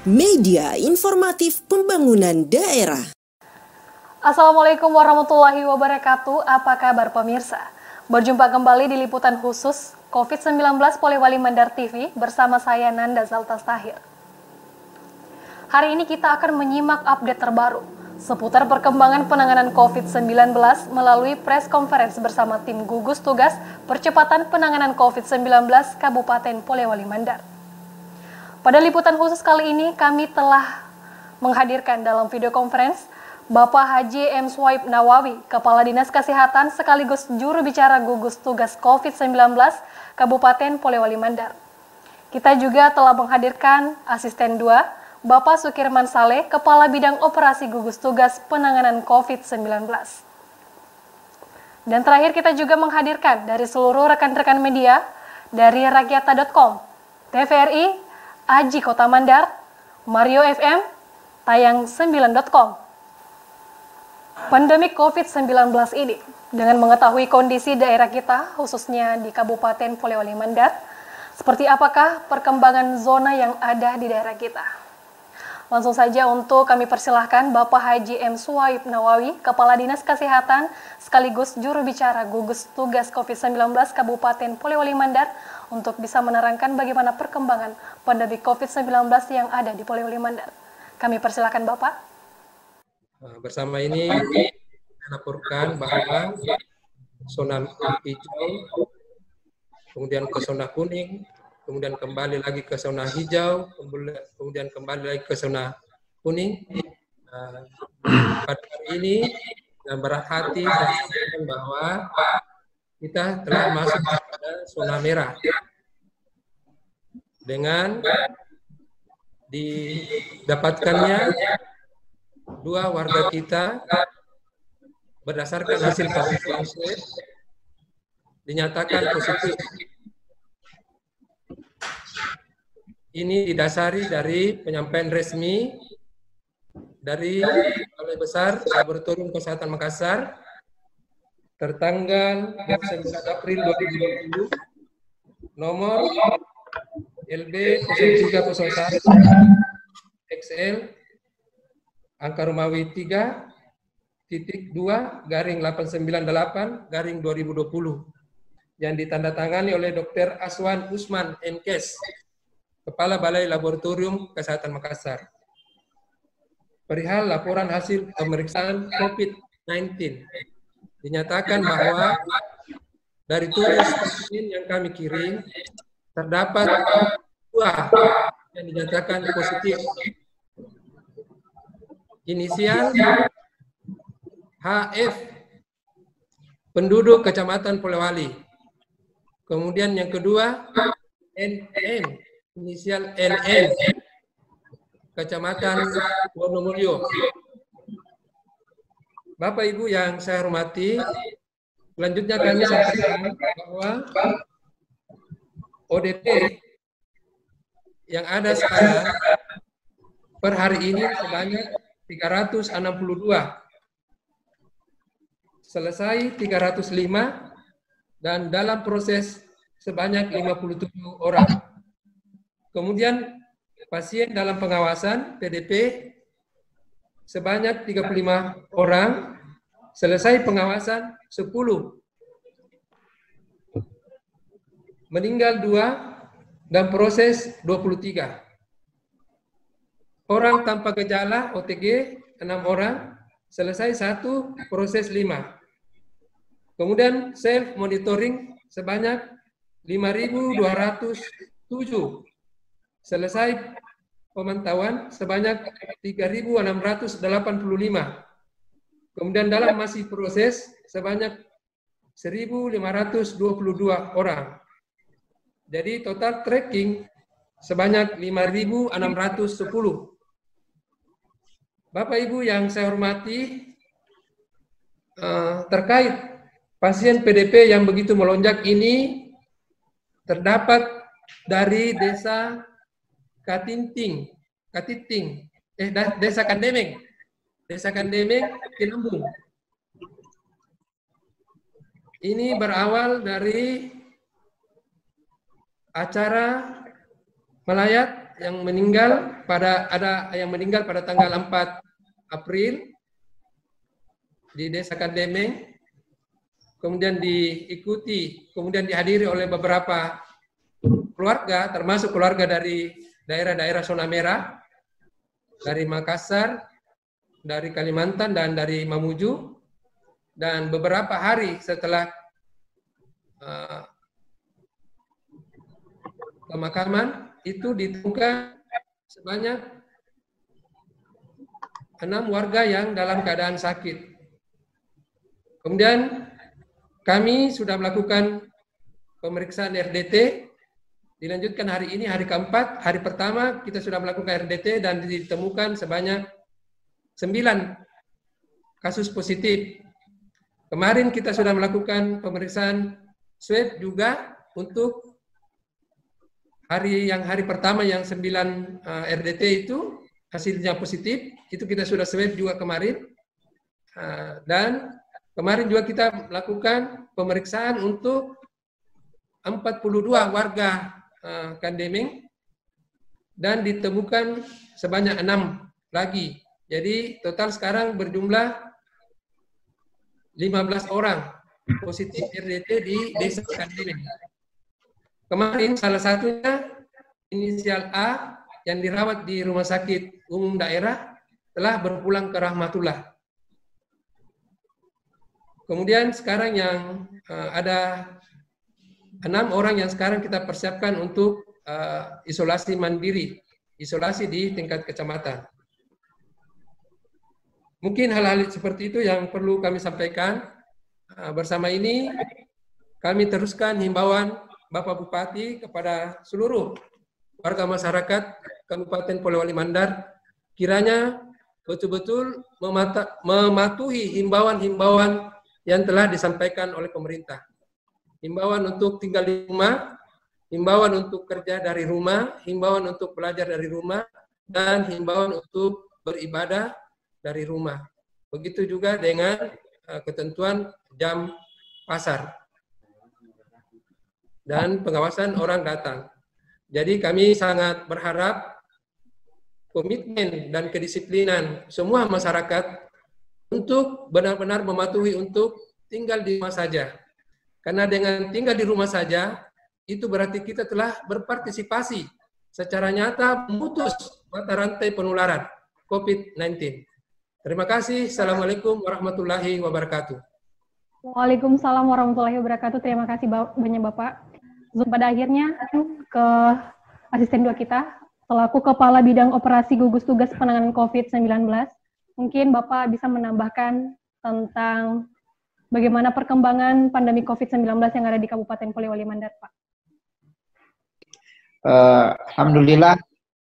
Media Informatif Pembangunan Daerah. Assalamualaikum warahmatullahi wabarakatuh. Apa kabar pemirsa? Berjumpa kembali di liputan khusus COVID-19 Polewali Mandar TV bersama saya Nanda Zaltas Tahir. Hari ini kita akan menyimak update terbaru seputar perkembangan penanganan COVID-19 melalui press conference bersama tim gugus tugas percepatan penanganan COVID-19 Kabupaten Polewali Mandar. Pada liputan khusus kali ini kami telah menghadirkan dalam video conference Bapak Haji M. Swaib Nawawi, Kepala Dinas Kesehatan sekaligus juru bicara gugus tugas COVID-19 Kabupaten Polewali Mandar. Kita juga telah menghadirkan Asisten 2, Bapak Sukirman Saleh, Kepala Bidang Operasi Gugus Tugas Penanganan COVID-19. Dan terakhir kita juga menghadirkan dari seluruh rekan-rekan media, dari rakyata.com, TVRI, Aji Kota Mandar, Mario FM, Tayang 9.com. Pandemi COVID-19 ini, dengan mengetahui kondisi daerah kita, khususnya di Kabupaten Polewali Mandar, seperti apakah perkembangan zona yang ada di daerah kita? Langsung saja untuk kami persilahkan Bapak Haji M. Swaib Nawawi, Kepala Dinas Kesehatan sekaligus juru bicara gugus tugas COVID-19 Kabupaten Polewali Mandar untuk bisa menerangkan bagaimana perkembangan pandemi COVID-19 yang ada di Polewali Mandar. Kami persilahkan Bapak. Bersama ini melaporkan bahwa zona hijau, kemudian ke zona kuning, kemudian kembali lagi ke zona hijau, kemudian kembali lagi ke zona kuning. Pada hari ini dengan berat hati saya sampaikan bahwa kita telah masuk pada zona merah dengan didapatkannya 2 warga kita berdasarkan hasil pemeriksaan swab dinyatakan positif. Ini didasari dari penyampaian resmi dari Balai Besar Laboratorium Kesehatan Makassar tertanggal 29 April 2020 nomor LB 0301 XL angka Romawi 3.2/898/2020 yang ditandatangani oleh Dr. Aswan Usman MKes, Kepala Balai Laboratorium Kesehatan Makassar. Perihal laporan hasil pemeriksaan COVID-19, dinyatakan bahwa dari tugas pasien yang kami kirim, terdapat 2 yang dinyatakan positif. Inisial HF, penduduk Kecamatan Polewali. Kemudian yang kedua, NN, inisial NN, Kecamatan Wonomulyo. Bapak Ibu yang saya hormati, selanjutnya kami sampaikan bahwa ODP yang ada sekarang per hari ini sebanyak 362. Selesai 305 dan dalam proses sebanyak 57 orang. Kemudian pasien dalam pengawasan PDP sebanyak 35 orang, selesai pengawasan 10. Meninggal 2 dan proses 23. Orang tanpa gejala OTG 6 orang, selesai 1, proses 5. Kemudian self monitoring sebanyak 5.207. Selesai pemantauan sebanyak 3.685. Kemudian dalam masih proses sebanyak 1.522 orang. Jadi total tracking sebanyak 5.610. Bapak Ibu yang saya hormati, terkait pasien PDP yang begitu melonjak ini terdapat dari desa Katiting, desa Kandemeng, Kinambung. Ini berawal dari acara melayat yang meninggal pada tanggal 4 April di Desa Kandemeng, kemudian kemudian dihadiri oleh beberapa keluarga, termasuk keluarga dari daerah-daerah zona merah, dari Makassar, dari Kalimantan, dan dari Mamuju. Dan beberapa hari setelah pemakaman itu ditemukan sebanyak 6 warga yang dalam keadaan sakit. Kemudian kami sudah melakukan pemeriksaan RDT, dilanjutkan hari ini, hari keempat. Hari pertama kita sudah melakukan RDT dan ditemukan sebanyak 9 kasus positif. Kemarin kita sudah melakukan pemeriksaan swab juga untuk hari pertama yang 9 RDT itu hasilnya positif, itu kita sudah swab juga kemarin. Dan kemarin juga kita melakukan pemeriksaan untuk 42 warga Kandemeng dan ditemukan sebanyak 6 lagi. Jadi total sekarang berjumlah 15 orang positif RDT di Desa Kandemeng. Kemarin salah satunya inisial A yang dirawat di Rumah Sakit Umum Daerah telah berpulang ke Rahmatullah. Kemudian sekarang yang ada 6 orang yang sekarang kita persiapkan untuk isolasi mandiri, isolasi di tingkat kecamatan. Mungkin hal-hal seperti itu yang perlu kami sampaikan. Bersama ini kami teruskan himbauan Bapak Bupati kepada seluruh warga masyarakat Kabupaten Polewali Mandar, kiranya betul-betul mematuhi himbauan-himbauan yang telah disampaikan oleh pemerintah. Himbauan untuk tinggal di rumah, himbauan untuk kerja dari rumah, himbauan untuk belajar dari rumah, dan himbauan untuk beribadah dari rumah. Begitu juga dengan ketentuan jam pasar dan pengawasan orang datang. Jadi kami sangat berharap komitmen dan kedisiplinan semua masyarakat untuk benar-benar mematuhi untuk tinggal di rumah saja. Karena dengan tinggal di rumah saja, itu berarti kita telah berpartisipasi secara nyata memutus mata rantai penularan COVID-19. Terima kasih. Assalamualaikum warahmatullahi wabarakatuh. Waalaikumsalam warahmatullahi wabarakatuh. Terima kasih banyak Bapak. Pada akhirnya ke asisten 2 kita, selaku Kepala Bidang Operasi Gugus Tugas Penanganan COVID-19, mungkin Bapak bisa menambahkan tentang bagaimana perkembangan pandemi COVID-19 yang ada di Kabupaten Polewali Mandar, Pak. Alhamdulillah,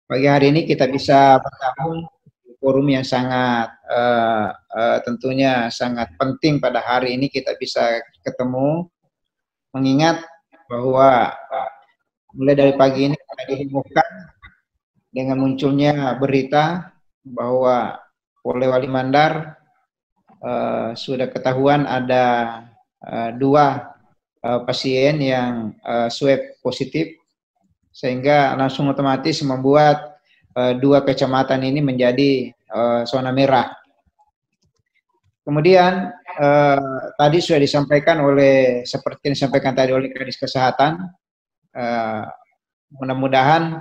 pagi hari ini kita bisa bergabung di forum yang sangat tentunya sangat penting pada hari ini kita bisa ketemu, mengingat bahwa mulai dari pagi ini kita dihebohkan dengan munculnya berita bahwa Polewali Mandar sudah ketahuan ada 2 pasien yang swab positif, sehingga langsung otomatis membuat 2 kecamatan ini menjadi zona merah. Kemudian tadi sudah disampaikan seperti yang disampaikan tadi oleh Kadis Kesehatan, mudah-mudahan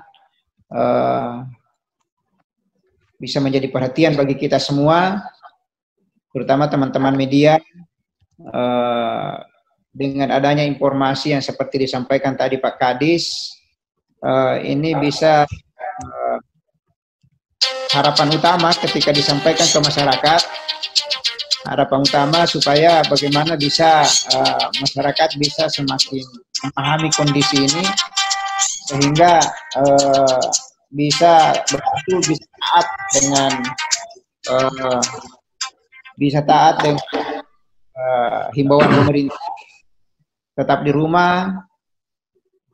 bisa menjadi perhatian bagi kita semua, terutama teman-teman media, dengan adanya informasi yang seperti disampaikan tadi Pak Kadis, ini bisa harapan utama ketika disampaikan ke masyarakat, harapan utama supaya bagaimana bisa masyarakat bisa semakin memahami kondisi ini, sehingga bisa betul bisa taat dengan himbauan pemerintah, tetap di rumah,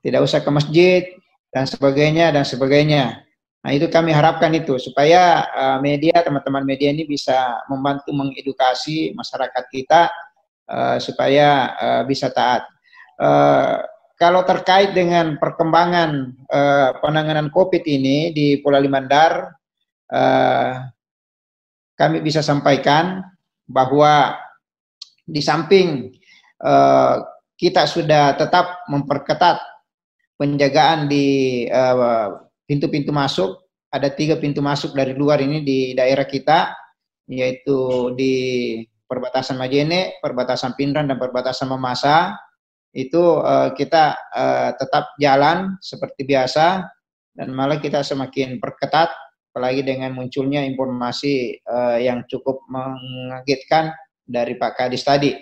tidak usah ke masjid dan sebagainya dan sebagainya. Nah, itu kami harapkan itu supaya teman-teman media ini bisa membantu mengedukasi masyarakat kita supaya bisa taat. kalau terkait dengan perkembangan penanganan COVID ini di Pulau Limandar, kami bisa sampaikan bahwa di samping kita sudah tetap memperketat penjagaan di pintu-pintu masuk. Ada 3 pintu masuk dari luar ini di daerah kita, yaitu di perbatasan Majene, perbatasan Pindrang, dan perbatasan Mamasa. Itu kita tetap jalan seperti biasa, dan malah kita semakin perketat, apalagi dengan munculnya informasi yang cukup mengagetkan dari Pak Kadis tadi.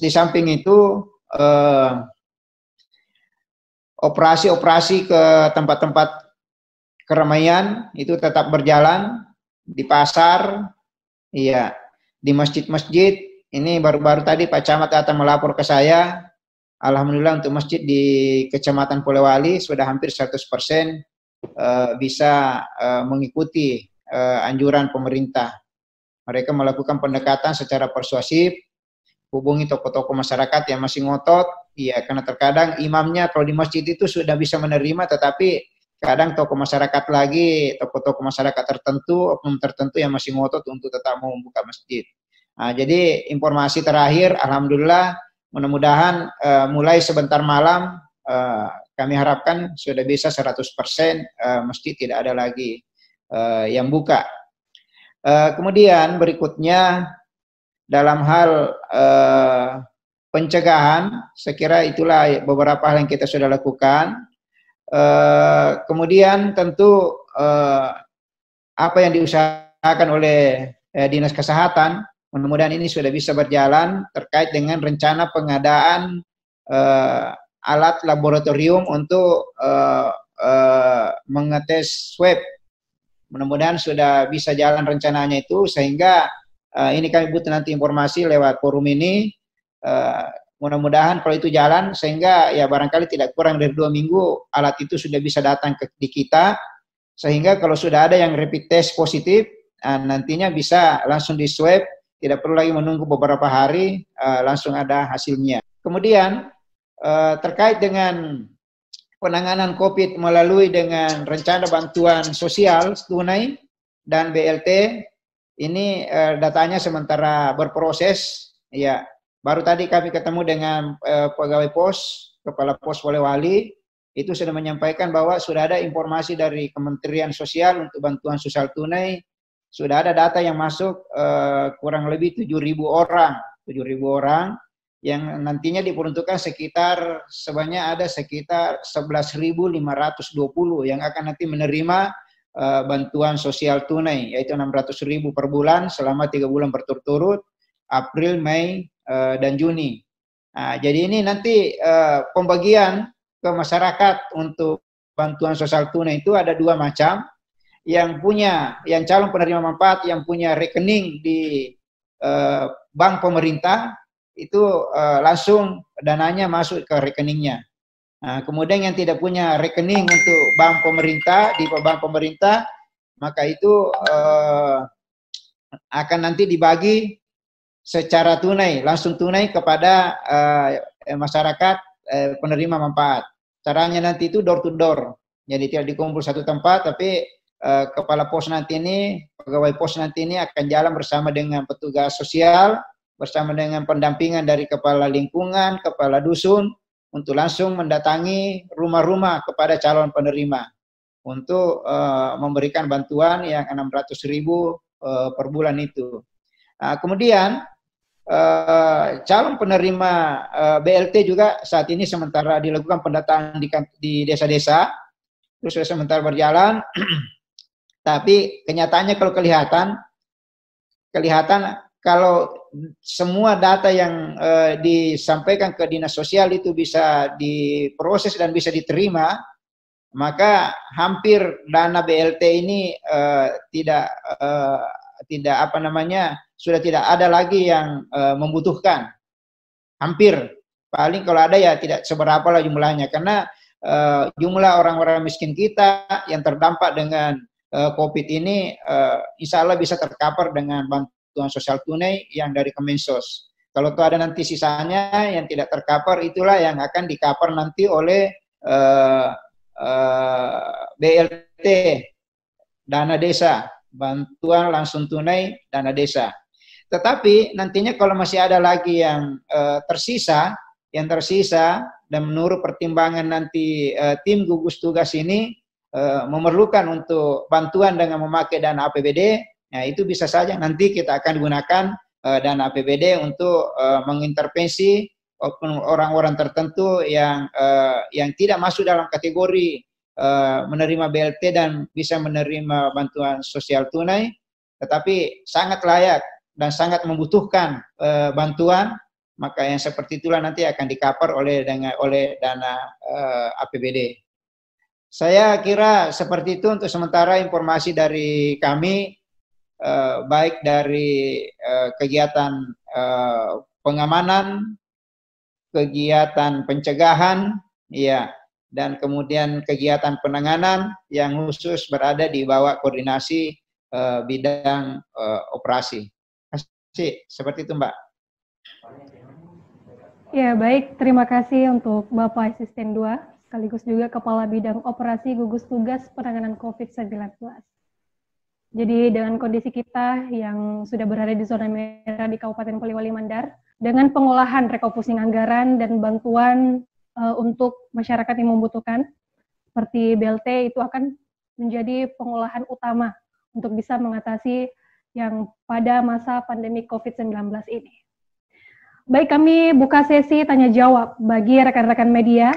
Di samping itu, operasi-operasi ke tempat-tempat keramaian itu tetap berjalan, di pasar, iya, di masjid-masjid. Ini baru-baru tadi Pak Camat datang melapor ke saya. Alhamdulillah untuk masjid di Kecamatan Polewali sudah hampir 100% bisa mengikuti anjuran pemerintah. Mereka melakukan pendekatan secara persuasif, hubungi tokoh-tokoh masyarakat yang masih ngotot, ya, karena terkadang imamnya kalau di masjid itu sudah bisa menerima, tetapi kadang tokoh masyarakat lagi, tokoh-tokoh masyarakat tertentu, oknum tertentu yang masih ngotot untuk tetap mau membuka masjid. Nah, jadi informasi terakhir, alhamdulillah, mudah-mudahan mulai sebentar malam kami harapkan sudah bisa 100% masjid tidak ada lagi yang buka. Kemudian berikutnya dalam hal pencegahan, saya kira itulah beberapa hal yang kita sudah lakukan. Kemudian tentu apa yang diusahakan oleh Dinas Kesehatan, mudah-mudahan ini sudah bisa berjalan terkait dengan rencana pengadaan alat laboratorium untuk mengetes swab. Mudah-mudahan sudah bisa jalan rencananya itu, sehingga ini kami butuh nanti informasi lewat forum ini. Mudah-mudahan kalau itu jalan, sehingga ya barangkali tidak kurang dari 2 minggu alat itu sudah bisa datang di kita, sehingga kalau sudah ada yang rapid test positif, nantinya bisa langsung di swab, tidak perlu lagi menunggu beberapa hari, langsung ada hasilnya. Kemudian terkait dengan penanganan COVID melalui dengan rencana bantuan sosial tunai dan BLT, ini datanya sementara berproses, ya. Baru tadi kami ketemu dengan pegawai pos, kepala pos Polewali, itu sudah menyampaikan bahwa sudah ada informasi dari Kementerian Sosial untuk bantuan sosial tunai, sudah ada data yang masuk kurang lebih 7.000 orang, 7.000 orang, yang nantinya diperuntukkan sebanyak ada sekitar 11.520 yang akan nanti menerima bantuan sosial tunai, yaitu 600.000 per bulan selama 3 bulan berturut-turut, April, Mei, dan Juni. Nah, jadi ini nanti pembagian ke masyarakat untuk bantuan sosial tunai itu ada 2 macam. Yang calon penerima manfaat yang punya rekening di bank pemerintah itu langsung dananya masuk ke rekeningnya. Nah, kemudian yang tidak punya rekening untuk bank pemerintah di bank pemerintah, maka itu akan nanti dibagi secara tunai, langsung tunai kepada masyarakat penerima manfaat. Caranya nanti itu door to door, jadi tidak dikumpul satu tempat, tapi kepala pos nanti ini, pegawai pos nanti ini akan jalan bersama dengan petugas sosial, bersama dengan pendampingan dari kepala lingkungan, kepala dusun, untuk langsung mendatangi rumah-rumah kepada calon penerima untuk memberikan bantuan yang 600.000 per bulan itu. Nah, kemudian calon penerima BLT juga saat ini sementara dilakukan pendataan di desa-desa, terus sudah sementara berjalan, tapi kenyataannya kalau kelihatan kalau semua data yang disampaikan ke Dinas Sosial itu bisa diproses dan bisa diterima, maka hampir dana BLT ini sudah tidak ada lagi yang membutuhkan. Hampir, paling kalau ada ya tidak seberapa lah jumlahnya, karena jumlah orang-orang miskin kita yang terdampak dengan COVID ini insya Allah bisa tercover dengan bantuan sosial tunai yang dari Kemensos. Kalau itu ada nanti sisanya yang tidak tercover, itulah yang akan di-cover nanti oleh BLT, dana desa, bantuan langsung tunai dana desa. Tetapi nantinya kalau masih ada lagi yang tersisa dan menurut pertimbangan nanti tim gugus tugas ini memerlukan untuk bantuan dengan memakai dana APBD, nah itu bisa saja nanti kita akan gunakan dana APBD untuk mengintervensi orang-orang tertentu yang tidak masuk dalam kategori menerima BLT dan bisa menerima bantuan sosial tunai, tetapi sangat layak dan sangat membutuhkan bantuan, maka yang seperti itulah nanti akan di-cover oleh dana APBD. Saya kira seperti itu untuk sementara informasi dari kami, baik dari kegiatan pengamanan, kegiatan pencegahan, ya, dan kemudian kegiatan penanganan yang khusus berada di bawah koordinasi bidang operasi. Seperti itu, Mbak. Ya, baik. Terima kasih untuk Bapak Asisten 2, sekaligus juga Kepala Bidang Operasi Gugus Tugas Penanganan COVID-19. Jadi dengan kondisi kita yang sudah berada di zona merah di Kabupaten Poliwali Mandar, dengan pengolahan refocusing anggaran dan bantuan untuk masyarakat yang membutuhkan, seperti BLT, itu akan menjadi pengolahan utama untuk bisa mengatasi yang pada masa pandemi COVID-19 ini. Baik, kami buka sesi tanya jawab bagi rekan-rekan media.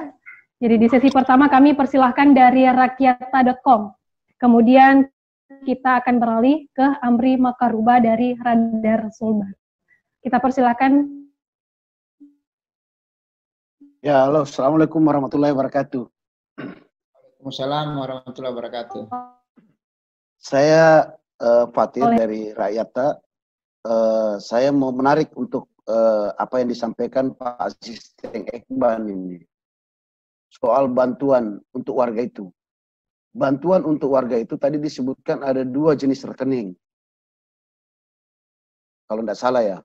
Jadi di sesi pertama kami persilahkan dari rakyata.com. Kemudian kita akan beralih ke Amri Makaruba dari Radar Sulbar. Kita persilahkan. Ya, halo. Assalamualaikum warahmatullahi wabarakatuh. Waalaikumsalam warahmatullahi wabarakatuh. Saya Fatir dari Rakyata. Saya mau menarik untuk apa yang disampaikan Pak Asisten Ekban ini. Soal bantuan untuk warga itu. Bantuan untuk warga itu tadi disebutkan ada 2 jenis rekening. Kalau tidak salah ya.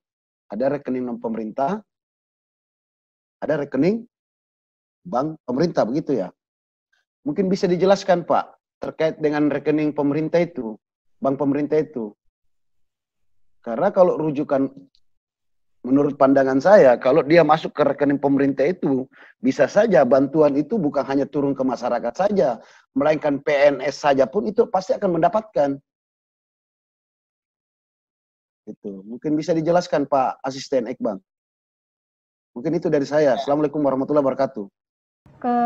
Ada rekening non pemerintah, ada rekening bank pemerintah, begitu ya. Mungkin bisa dijelaskan Pak, terkait dengan rekening pemerintah itu, bank pemerintah itu. Karena kalau rujukan, menurut pandangan saya, kalau dia masuk ke rekening pemerintah itu, bisa saja bantuan itu bukan hanya turun ke masyarakat saja, melainkan PNS saja pun itu pasti akan mendapatkan. Itu mungkin bisa dijelaskan Pak Asisten Ekbang. Mungkin itu dari saya. Assalamualaikum warahmatullahi wabarakatuh.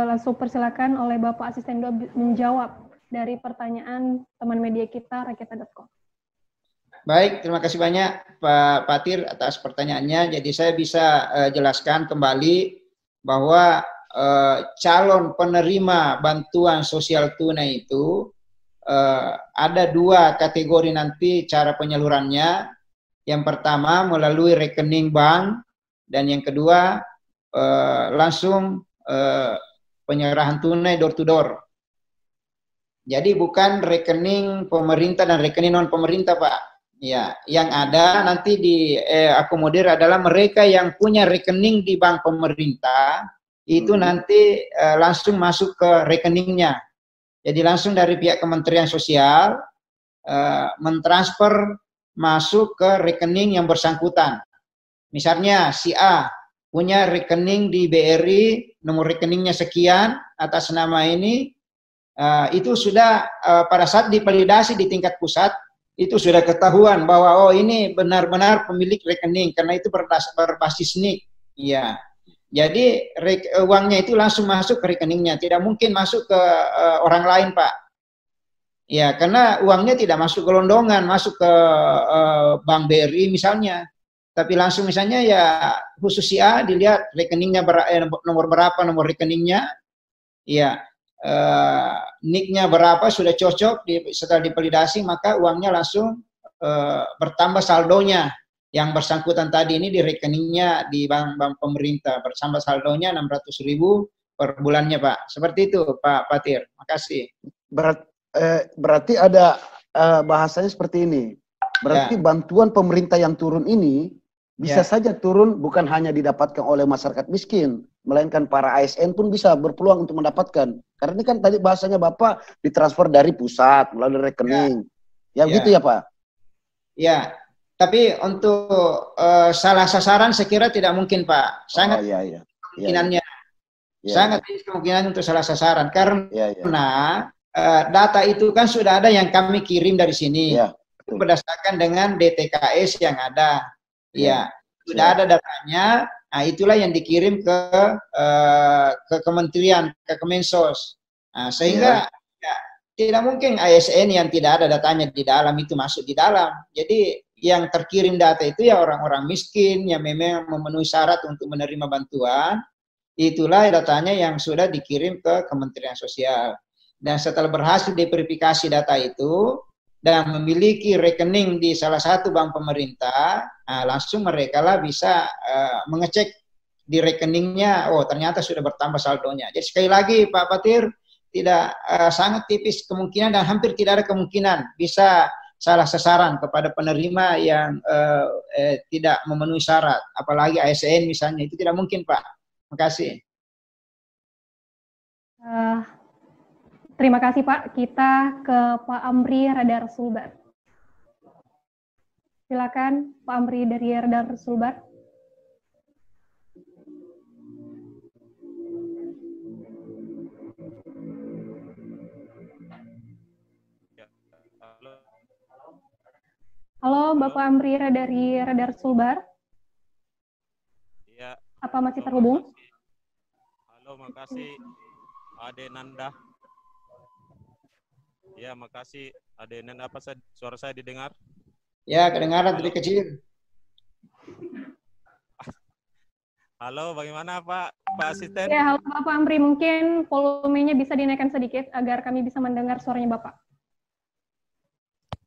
Langsung persilakan oleh Bapak Asisten 2 menjawab dari pertanyaan teman media kita rakyata.com. Baik, terima kasih banyak Pak Fatir atas pertanyaannya. Jadi saya bisa jelaskan kembali bahwa calon penerima bantuan sosial tunai itu ada 2 kategori nanti cara penyalurannya. Yang pertama melalui rekening bank dan yang kedua langsung penyerahan tunai door to door. Jadi bukan rekening pemerintah dan rekening non pemerintah, Pak. Ya, yang ada nanti diakomodir adalah mereka yang punya rekening di bank pemerintah, itu nanti langsung masuk ke rekeningnya. Jadi langsung dari pihak Kementerian Sosial mentransfer masuk ke rekening yang bersangkutan. Misalnya si A punya rekening di BRI, nomor rekeningnya sekian atas nama ini, itu sudah pada saat dipalidasi di tingkat pusat, itu sudah ketahuan bahwa oh ini benar-benar pemilik rekening karena itu berbasis NIK. Iya. Jadi uangnya itu langsung masuk ke rekeningnya, tidak mungkin masuk ke orang lain, Pak. Ya, karena uangnya tidak masuk gelondongan, masuk ke Bank BRI misalnya. Tapi langsung misalnya ya khusus si A dilihat rekeningnya nomor berapa nomor rekeningnya. Iya. NIK-nya berapa sudah cocok setelah dipalidasi maka uangnya langsung bertambah saldonya yang bersangkutan tadi ini di rekeningnya di bank pemerintah bersama saldonya 600.000 per bulannya Pak. Seperti itu Pak Fatir. Makasih. Berarti ada bahasanya seperti ini. Berarti bantuan pemerintah yang turun ini bisa saja turun, bukan hanya didapatkan oleh masyarakat miskin, melainkan para ASN pun bisa berpeluang untuk mendapatkan. Karena ini kan tadi bahasanya Bapak ditransfer dari pusat melalui rekening. Ya begitu ya Pak? Ya, tapi untuk salah sasaran saya kira tidak mungkin Pak. Sangat kemungkinannya. Sangat kemungkinan untuk salah sasaran. Karena data itu kan sudah ada yang kami kirim dari sini. Itu berdasarkan dengan DTKS yang ada. Ya, sudah ada datanya. Nah, itulah yang dikirim ke kementerian, ke Kemensos. Nah, sehingga tidak mungkin ASN yang tidak ada datanya di dalam itu masuk di dalam. Jadi yang terkirim data itu ya orang-orang miskin yang memang memenuhi syarat untuk menerima bantuan. Itulah datanya yang sudah dikirim ke Kementerian Sosial. Dan setelah berhasil diverifikasi data itu dan memiliki rekening di salah satu bank pemerintah, langsung mereka lah bisa mengecek di rekeningnya, oh ternyata sudah bertambah saldonya. Jadi sekali lagi Pak Fatir, tidak sangat tipis kemungkinan dan hampir tidak ada kemungkinan bisa salah sasaran kepada penerima yang tidak memenuhi syarat, apalagi ASN misalnya, itu tidak mungkin Pak. Terima kasih. Terima kasih Pak. Kita ke Pak Amri Radar Sulbar. Silakan Pak Amri dari Radar Sulbar. Halo Bapak Amri dari Radar Sulbar. Iya. Apa masih terhubung? Halo, makasih Ade Nanda. Ya, makasih Ade Nanda. Apa suara saya didengar? Ya, kedengaran dari kecil. Halo, bagaimana Pak Asisten? Ya, halo Bapak Amri. Mungkin volumenya bisa dinaikkan sedikit agar kami bisa mendengar suaranya Bapak.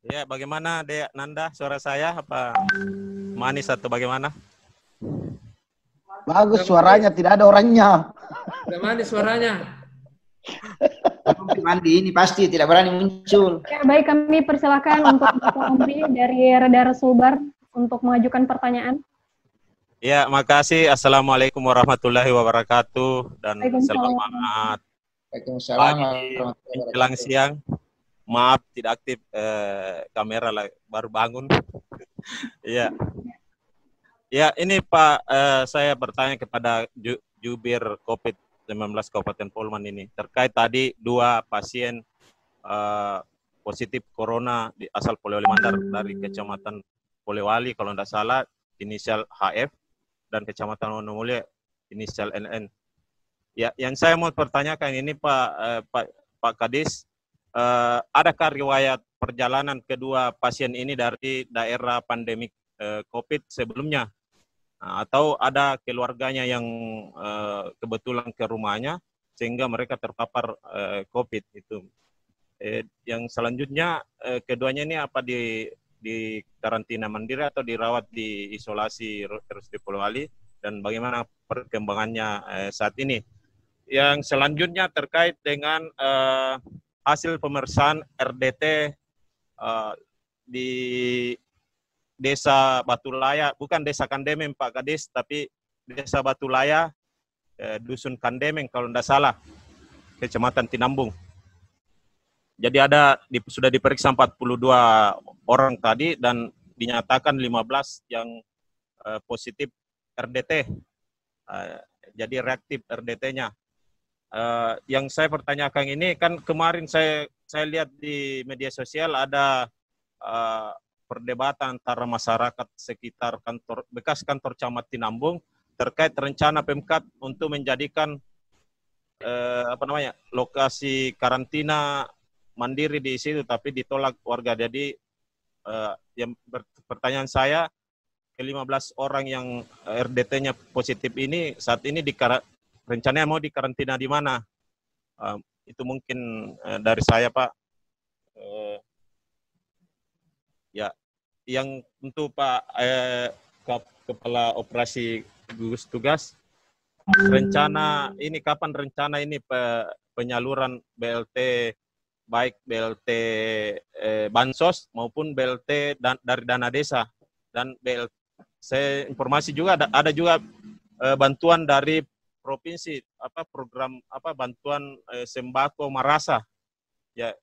Ya, bagaimana Dek Nanda? Suara saya apa manis atau bagaimana? Bagus suaranya, tidak ada orangnya. Udah manis suaranya. Mandi ini pasti tidak berani muncul. Ya, baik, kami persilakan untuk Bapak Amri dari Radar Sulbar untuk mengajukan pertanyaan. Ya, makasih. Assalamualaikum warahmatullahi wabarakatuh dan selamat pagi menjelang siang. Maaf tidak aktif kamera lah, baru bangun. Ya. Ya, ini Pak, saya bertanya kepada Jubir COVID-19 Kabupaten Polman ini terkait tadi 2 pasien positif corona di asal Polewali Mandar dari Kecamatan Polewali kalau tidak salah inisial HF dan Kecamatan Wonomulyo inisial NN. Ya, yang saya mau pertanyakan ini Pak Kadis, adakah riwayat perjalanan kedua pasien ini dari daerah pandemik COVID sebelumnya? Atau ada keluarganya yang kebetulan ke rumahnya sehingga mereka terpapar COVID itu. Yang selanjutnya keduanya ini apa di karantina mandiri atau dirawat di isolasi terus di Polewali dan bagaimana perkembangannya saat ini? Yang selanjutnya terkait dengan hasil pemeriksaan RDT di Desa Batulaya, bukan Desa Kandemeng Pak Kadis, tapi Desa Batulaya, Dusun Kandemeng kalau tidak salah, Kecamatan Tinambung. Jadi sudah diperiksa 42 orang tadi dan dinyatakan 15 yang positif RDT, jadi reaktif RDT-nya. Yang saya pertanyakan ini kan kemarin saya lihat di media sosial ada perdebatan antara masyarakat sekitar bekas kantor camat Tinambung terkait rencana Pemkat untuk menjadikan lokasi karantina mandiri di situ, tapi ditolak warga. Jadi yang pertanyaan saya, ke-15 orang yang RDT-nya positif ini saat ini rencananya mau dikarantina di mana? Itu mungkin dari saya Pak. Ya, yang untuk Pak Kepala Operasi Gugus Tugas, kapan rencana ini penyaluran BLT, baik BLT Bansos maupun BLT dari dana desa dan BLT saya informasi juga ada juga bantuan dari provinsi, program bantuan sembako Marasa. Ya,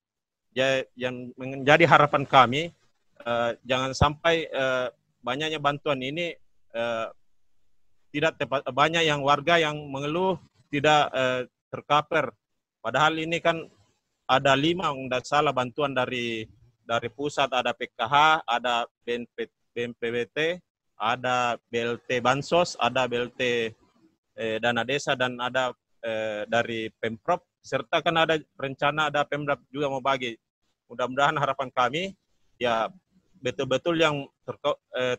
yang menjadi harapan kami jangan sampai banyaknya bantuan ini tidak tepat, banyak yang warga yang mengeluh tidak tercover. Padahal ini kan ada 5 tidak salah bantuan dari pusat, ada PKH, ada BNPWT, ada BLT Bansos, ada BLT Dana Desa, dan ada dari Pemprov, serta kan ada rencana ada Pemprov juga mau bagi. Mudah-mudahan harapan kami ya betul-betul yang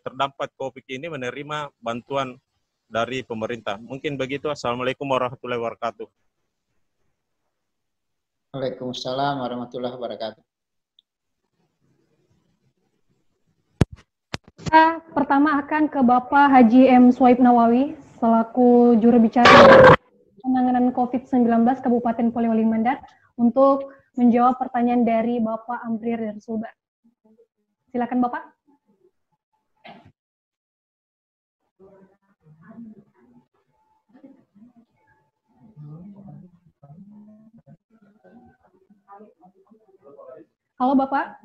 terdampak COVID ini menerima bantuan dari pemerintah. Mungkin begitu. Assalamualaikum warahmatullahi wabarakatuh. Waalaikumsalam warahmatullahi wabarakatuh. Pertama akan ke Bapak Haji M. Swaib Nawawi selaku juru bicara penanganan COVID-19 Kabupaten Polewali Mandar untuk menjawab pertanyaan dari Bapak Amrir dari Sulbar. Silakan Bapak. Halo Bapak.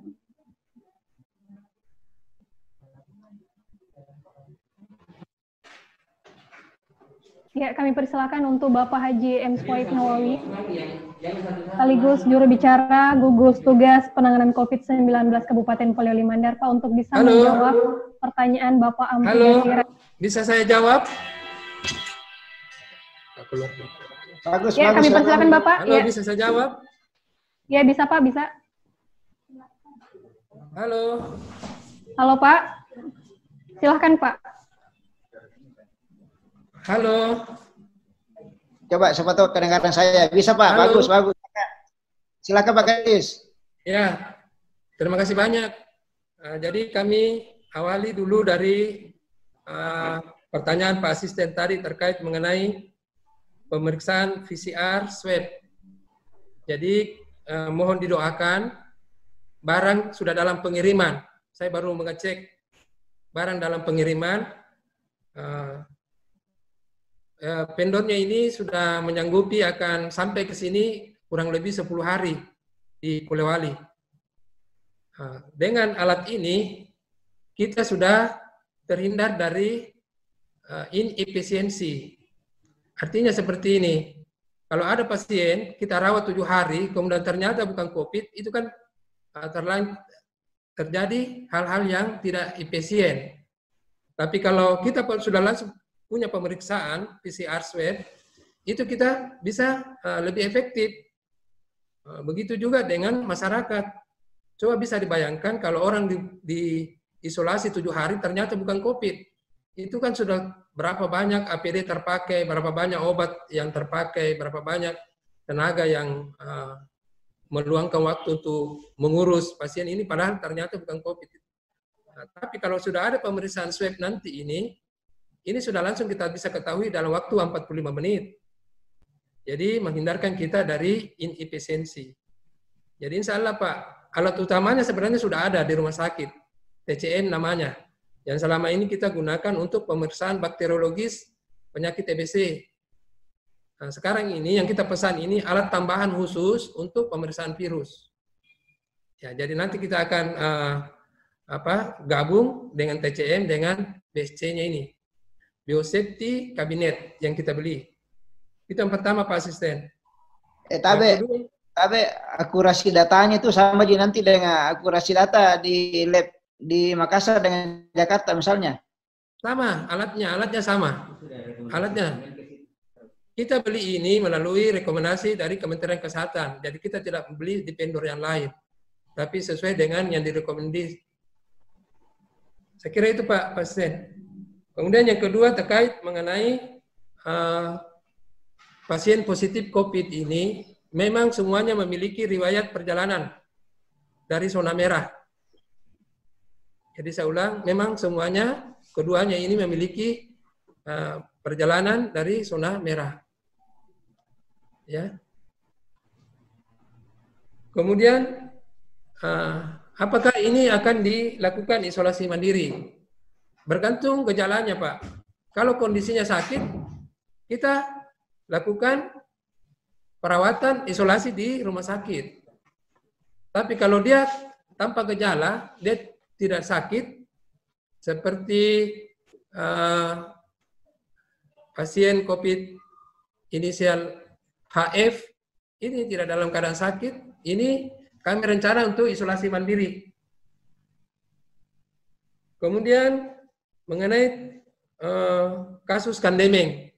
Ya, kami persilakan untuk Bapak Haji M. Swaib Nawawi, sekaligus juru bicara gugus tugas penanganan COVID-19 Kabupaten Polewali Mandar, Pak, untuk bisa menjawab pertanyaan Bapak Amri. Halo, bisa saya jawab? Bagus, ya, kami persilakan Bapak. Halo, ya. Bisa saya jawab? Ya, bisa Pak, bisa. Halo. Halo Pak, silahkan Pak. Halo. Coba siapa tahu kedengaran saya. Bisa Pak, Halo. bagus. Silakan Pak Kadis. Ya, terima kasih banyak. Jadi kami awali dulu dari pertanyaan Pak Asisten tadi terkait mengenai pemeriksaan PCR swab. Jadi mohon didoakan, barang sudah dalam pengiriman. Saya baru mengecek barang dalam pengiriman. Vendornya ini sudah menyanggupi akan sampai ke sini kurang lebih 10 hari di Polewali. Dengan alat ini kita sudah terhindar dari inefisiensi. Artinya seperti ini, kalau ada pasien kita rawat 7 hari, kemudian ternyata bukan COVID, itu kan terjadi hal-hal yang tidak efisien. Tapi kalau kita sudah langsung punya pemeriksaan PCR swab, itu kita bisa lebih efektif. Begitu juga dengan masyarakat. Coba bisa dibayangkan kalau orang di isolasi 7 hari ternyata bukan COVID. Itu kan sudah berapa banyak APD terpakai, berapa banyak obat yang terpakai, berapa banyak tenaga yang meluangkan waktu untuk mengurus pasien ini, padahal ternyata bukan COVID. Nah, tapi kalau sudah ada pemeriksaan swab nanti ini sudah langsung kita bisa ketahui dalam waktu 45 menit. Jadi menghindarkan kita dari inefisiensi. Jadi insya Allah Pak, alat utamanya sebenarnya sudah ada di rumah sakit, TCM namanya, yang selama ini kita gunakan untuk pemeriksaan bakteriologis penyakit TBC. Nah, sekarang ini yang kita pesan ini alat tambahan khusus untuk pemeriksaan virus. Ya, jadi nanti kita akan gabung dengan TCM dengan BSC-nya ini. Biosafety Cabinet yang kita beli. Itu yang pertama Pak Asisten. Tapi akurasi datanya itu sama aja nanti dengan akurasi data di lab di Makassar dengan Jakarta misalnya. Sama, alatnya sama. Alatnya. Kita beli ini melalui rekomendasi dari Kementerian Kesehatan. Jadi kita tidak beli di vendor yang lain. Tapi sesuai dengan yang direkomendasi. Saya kira itu Pak Asisten. Kemudian yang kedua terkait mengenai pasien positif COVID ini, memang semuanya memiliki riwayat perjalanan dari zona merah. Jadi saya ulang, memang semuanya, keduanya ini memiliki perjalanan dari zona merah. Ya. Kemudian, apakah ini akan dilakukan isolasi mandiri? bergantung gejalanya, Pak. Kalau kondisinya sakit, kita lakukan perawatan isolasi di rumah sakit. Tapi kalau dia tanpa gejala, dia tidak sakit, seperti pasien COVID inisial HF, ini tidak dalam keadaan sakit, ini kami rencana untuk isolasi mandiri. Kemudian mengenai kasus Kandemeng,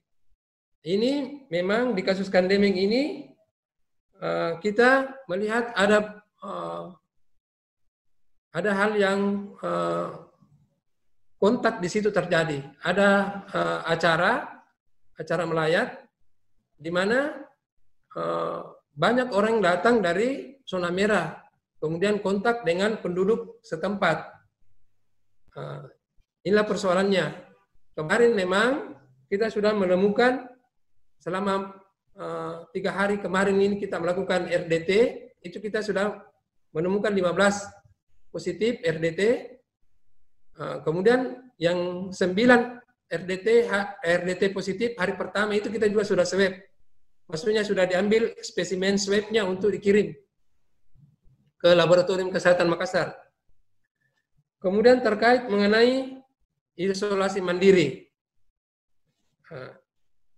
ini memang di kasus Kandemeng ini kita melihat ada hal yang kontak di situ terjadi. Ada acara melayat di mana banyak orang datang dari zona merah, kemudian kontak dengan penduduk setempat. Inilah persoalannya. Kemarin memang kita sudah menemukan selama 3 hari kemarin ini kita melakukan RDT, itu kita sudah menemukan 15 positif RDT. Kemudian yang 9 RDT positif hari pertama itu kita juga sudah swab. Maksudnya sudah diambil spesimen swabnya untuk dikirim ke Laboratorium Kesehatan Makassar. Kemudian terkait mengenai isolasi mandiri.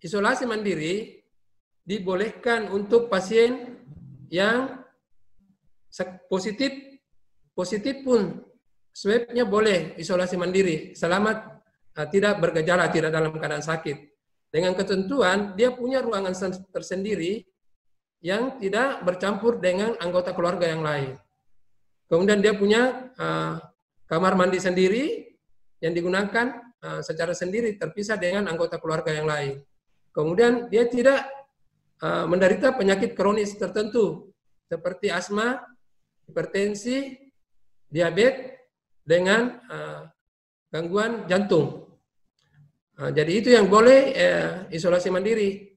Isolasi mandiri dibolehkan untuk pasien yang positif pun swabnya boleh isolasi mandiri selama tidak bergejala, tidak dalam keadaan sakit. Dengan ketentuan dia punya ruangan tersendiri yang tidak bercampur dengan anggota keluarga yang lain. Kemudian dia punya kamar mandi sendiri yang digunakan secara sendiri terpisah dengan anggota keluarga yang lain. Kemudian dia tidak menderita penyakit kronis tertentu seperti asma, hipertensi, diabetes dengan gangguan jantung. Jadi itu yang boleh isolasi mandiri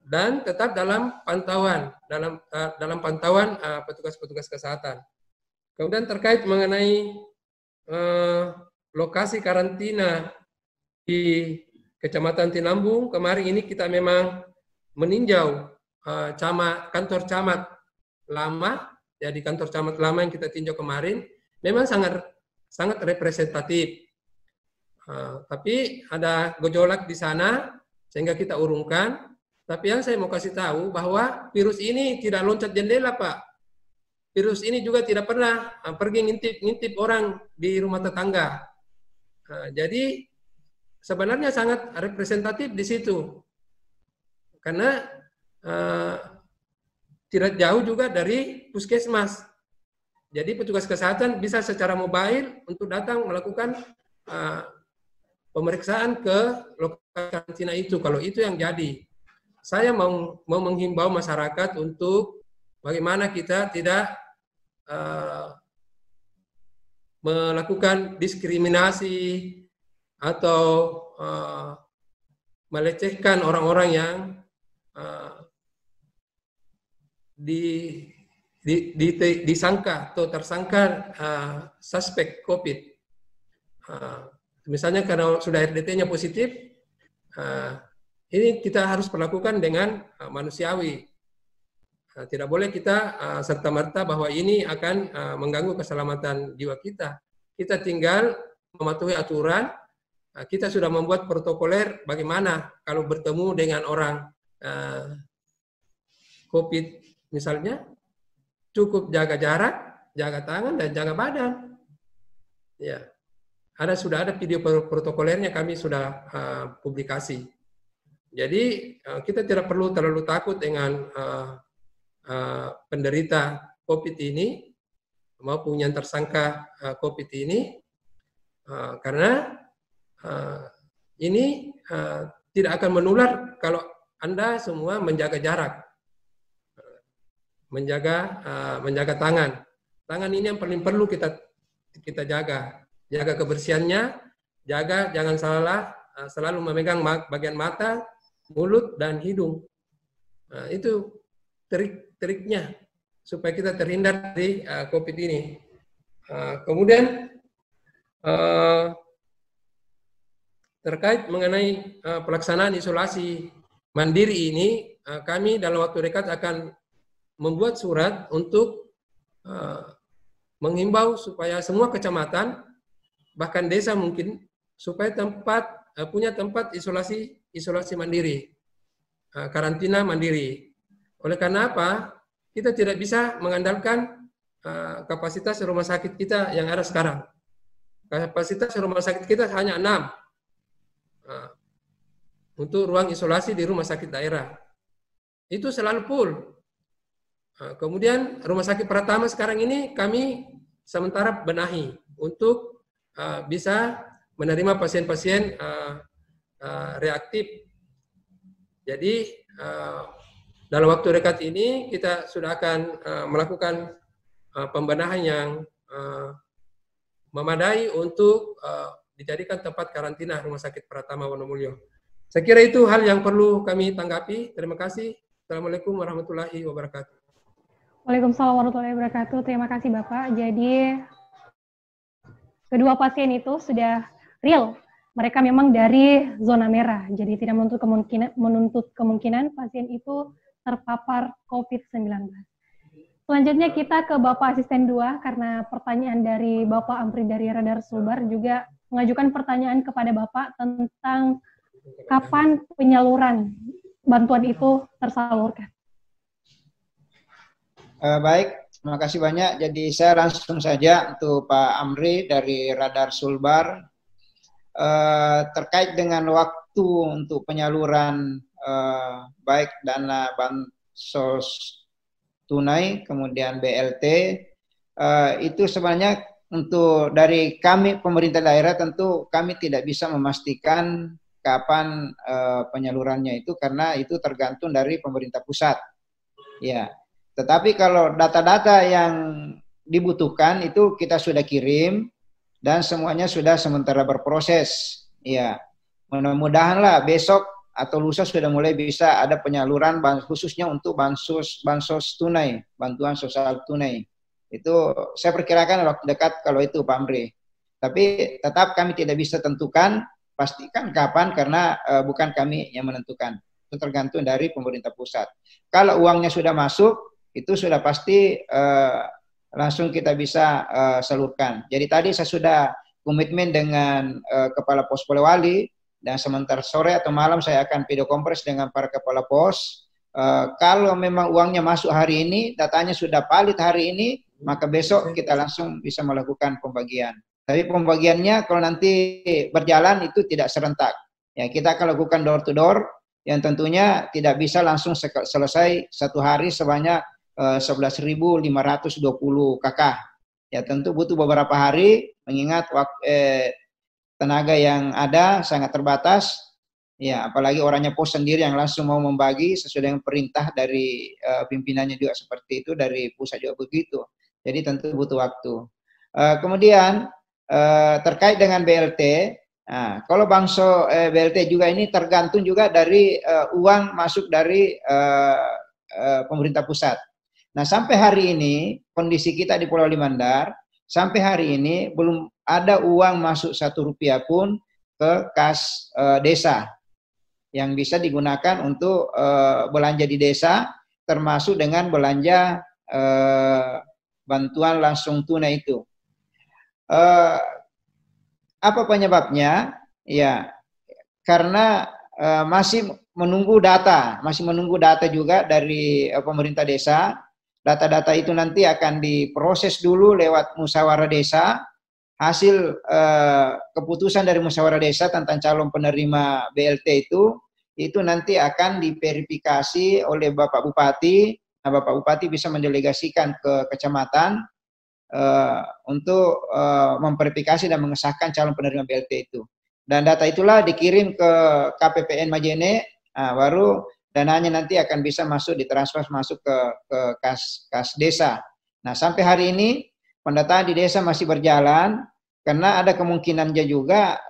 dan tetap dalam pantauan petugas-petugas kesehatan. Kemudian terkait mengenai lokasi karantina di Kecamatan Tinambung, kemarin ini kita memang meninjau kantor camat lama, jadi kantor camat lama yang kita tinjau kemarin, memang sangat representatif. Tapi ada gejolak di sana, sehingga kita urungkan. Tapi yang saya mau kasih tahu bahwa virus ini tidak loncat jendela, Pak. Virus ini juga tidak pernah pergi ngintip orang di rumah tetangga. Jadi sebenarnya sangat representatif di situ. Karena tidak jauh juga dari puskesmas. Jadi petugas kesehatan bisa secara mobile untuk datang melakukan pemeriksaan ke lokasi karantina itu. Kalau itu yang jadi. Saya mau menghimbau masyarakat untuk bagaimana kita tidak melakukan diskriminasi atau melecehkan orang-orang yang disangka atau tersangka suspek COVID. Misalnya karena sudah RDT-nya positif, ini kita harus perlakukan dengan manusiawi. Tidak boleh kita serta-merta bahwa ini akan mengganggu keselamatan jiwa kita. Kita tinggal mematuhi aturan. Kita sudah membuat protokoler bagaimana kalau bertemu dengan orang COVID misalnya, cukup jaga jarak, jaga tangan, dan jaga badan. Ya, sudah ada video protokolernya, kami sudah publikasi. Jadi kita tidak perlu terlalu takut dengan penderita COVID ini maupun yang tersangka COVID ini, karena ini tidak akan menular kalau Anda semua menjaga jarak, menjaga tangan. Tangan ini yang paling perlu kita jaga kebersihannya, jangan selalu memegang bagian mata, mulut, dan hidung. Itu triknya supaya kita terhindar dari COVID ini. Kemudian terkait mengenai pelaksanaan isolasi mandiri ini, kami dalam waktu dekat akan membuat surat untuk menghimbau supaya semua kecamatan, bahkan desa mungkin, supaya punya tempat isolasi mandiri, karantina mandiri. Oleh karena apa? Kita tidak bisa mengandalkan kapasitas rumah sakit kita yang ada sekarang. Kapasitas rumah sakit kita hanya 6 untuk ruang isolasi di rumah sakit daerah. Itu selalu full. Kemudian rumah sakit Pratama sekarang ini kami sementara benahi untuk bisa menerima pasien-pasien reaktif. Jadi dalam waktu dekat ini kita sudah akan melakukan pembenahan yang memadai untuk dijadikan tempat karantina Rumah Sakit Pratama Wonomulyo. Saya kira itu hal yang perlu kami tanggapi. Terima kasih. Assalamualaikum warahmatullahi wabarakatuh. Waalaikumsalam warahmatullahi wabarakatuh. Terima kasih Bapak. Jadi kedua pasien itu sudah real. Mereka memang dari zona merah. Jadi tidak menuntut kemungkinan pasien itu terpapar COVID-19. Selanjutnya kita ke Bapak Asisten 2 karena pertanyaan dari Bapak Amri dari Radar Sulbar juga mengajukan pertanyaan kepada Bapak tentang kapan penyaluran bantuan itu tersalurkan. Baik, terima kasih banyak. Jadi saya langsung saja untuk Pak Amri dari Radar Sulbar. Terkait dengan waktu untuk penyaluran baik dana bansos tunai, kemudian BLT, itu sebenarnya untuk dari kami pemerintah daerah tentu kami tidak bisa memastikan kapan penyalurannya itu karena itu tergantung dari pemerintah pusat. Ya. Tetapi kalau data-data yang dibutuhkan itu kita sudah kirim dan semuanya sudah sementara berproses. Ya. Mudah-mudahanlah besok atau lusa sudah mulai bisa ada penyaluran khususnya untuk bansos tunai, bantuan sosial tunai. Itu saya perkirakan waktu dekat kalau itu Pak Amri. Tapi tetap kami tidak bisa tentukan pastikan kapan karena bukan kami yang menentukan. Itu tergantung dari pemerintah pusat. Kalau uangnya sudah masuk, itu sudah pasti langsung kita bisa salurkan. Jadi tadi saya sudah komitmen dengan Kepala Pos Polewali dan sementara sore atau malam saya akan video conference dengan para Kepala Pos. Kalau memang uangnya masuk hari ini, datanya sudah valid hari ini, maka besok kita langsung bisa melakukan pembagian. Tapi pembagiannya kalau nanti berjalan itu tidak serentak. Ya, kita akan lakukan door to door yang tentunya tidak bisa langsung selesai satu hari sebanyak 11.520 KK. Ya tentu butuh beberapa hari mengingat tenaga yang ada sangat terbatas. Ya apalagi orangnya pos sendiri yang langsung mau membagi sesuai dengan perintah dari pimpinannya juga seperti itu, dari pusat juga begitu. Jadi tentu butuh waktu. Kemudian terkait dengan BLT, nah, kalau bansos BLT juga ini tergantung juga dari uang masuk dari pemerintah pusat. Nah sampai hari ini kondisi kita di Pulau Limandar sampai hari ini belum ada uang masuk Rp1 pun ke kas desa yang bisa digunakan untuk belanja di desa, termasuk dengan belanja bantuan langsung tunai itu. Apa penyebabnya? Ya, karena masih menunggu data juga dari pemerintah desa. Data-data itu nanti akan diproses dulu lewat musyawarah desa. Hasil keputusan dari musyawarah desa tentang calon penerima BLT itu nanti akan diverifikasi oleh Bapak Bupati. Nah, Bapak Bupati bisa mendelegasikan ke kecamatan untuk memverifikasi dan mengesahkan calon penerima BLT itu. Dan data itulah dikirim ke KPPN Majene, baru dananya nanti akan bisa masuk, ditransfer masuk ke kas desa. Nah, sampai hari ini pendataan di desa masih berjalan karena ada kemungkinannya juga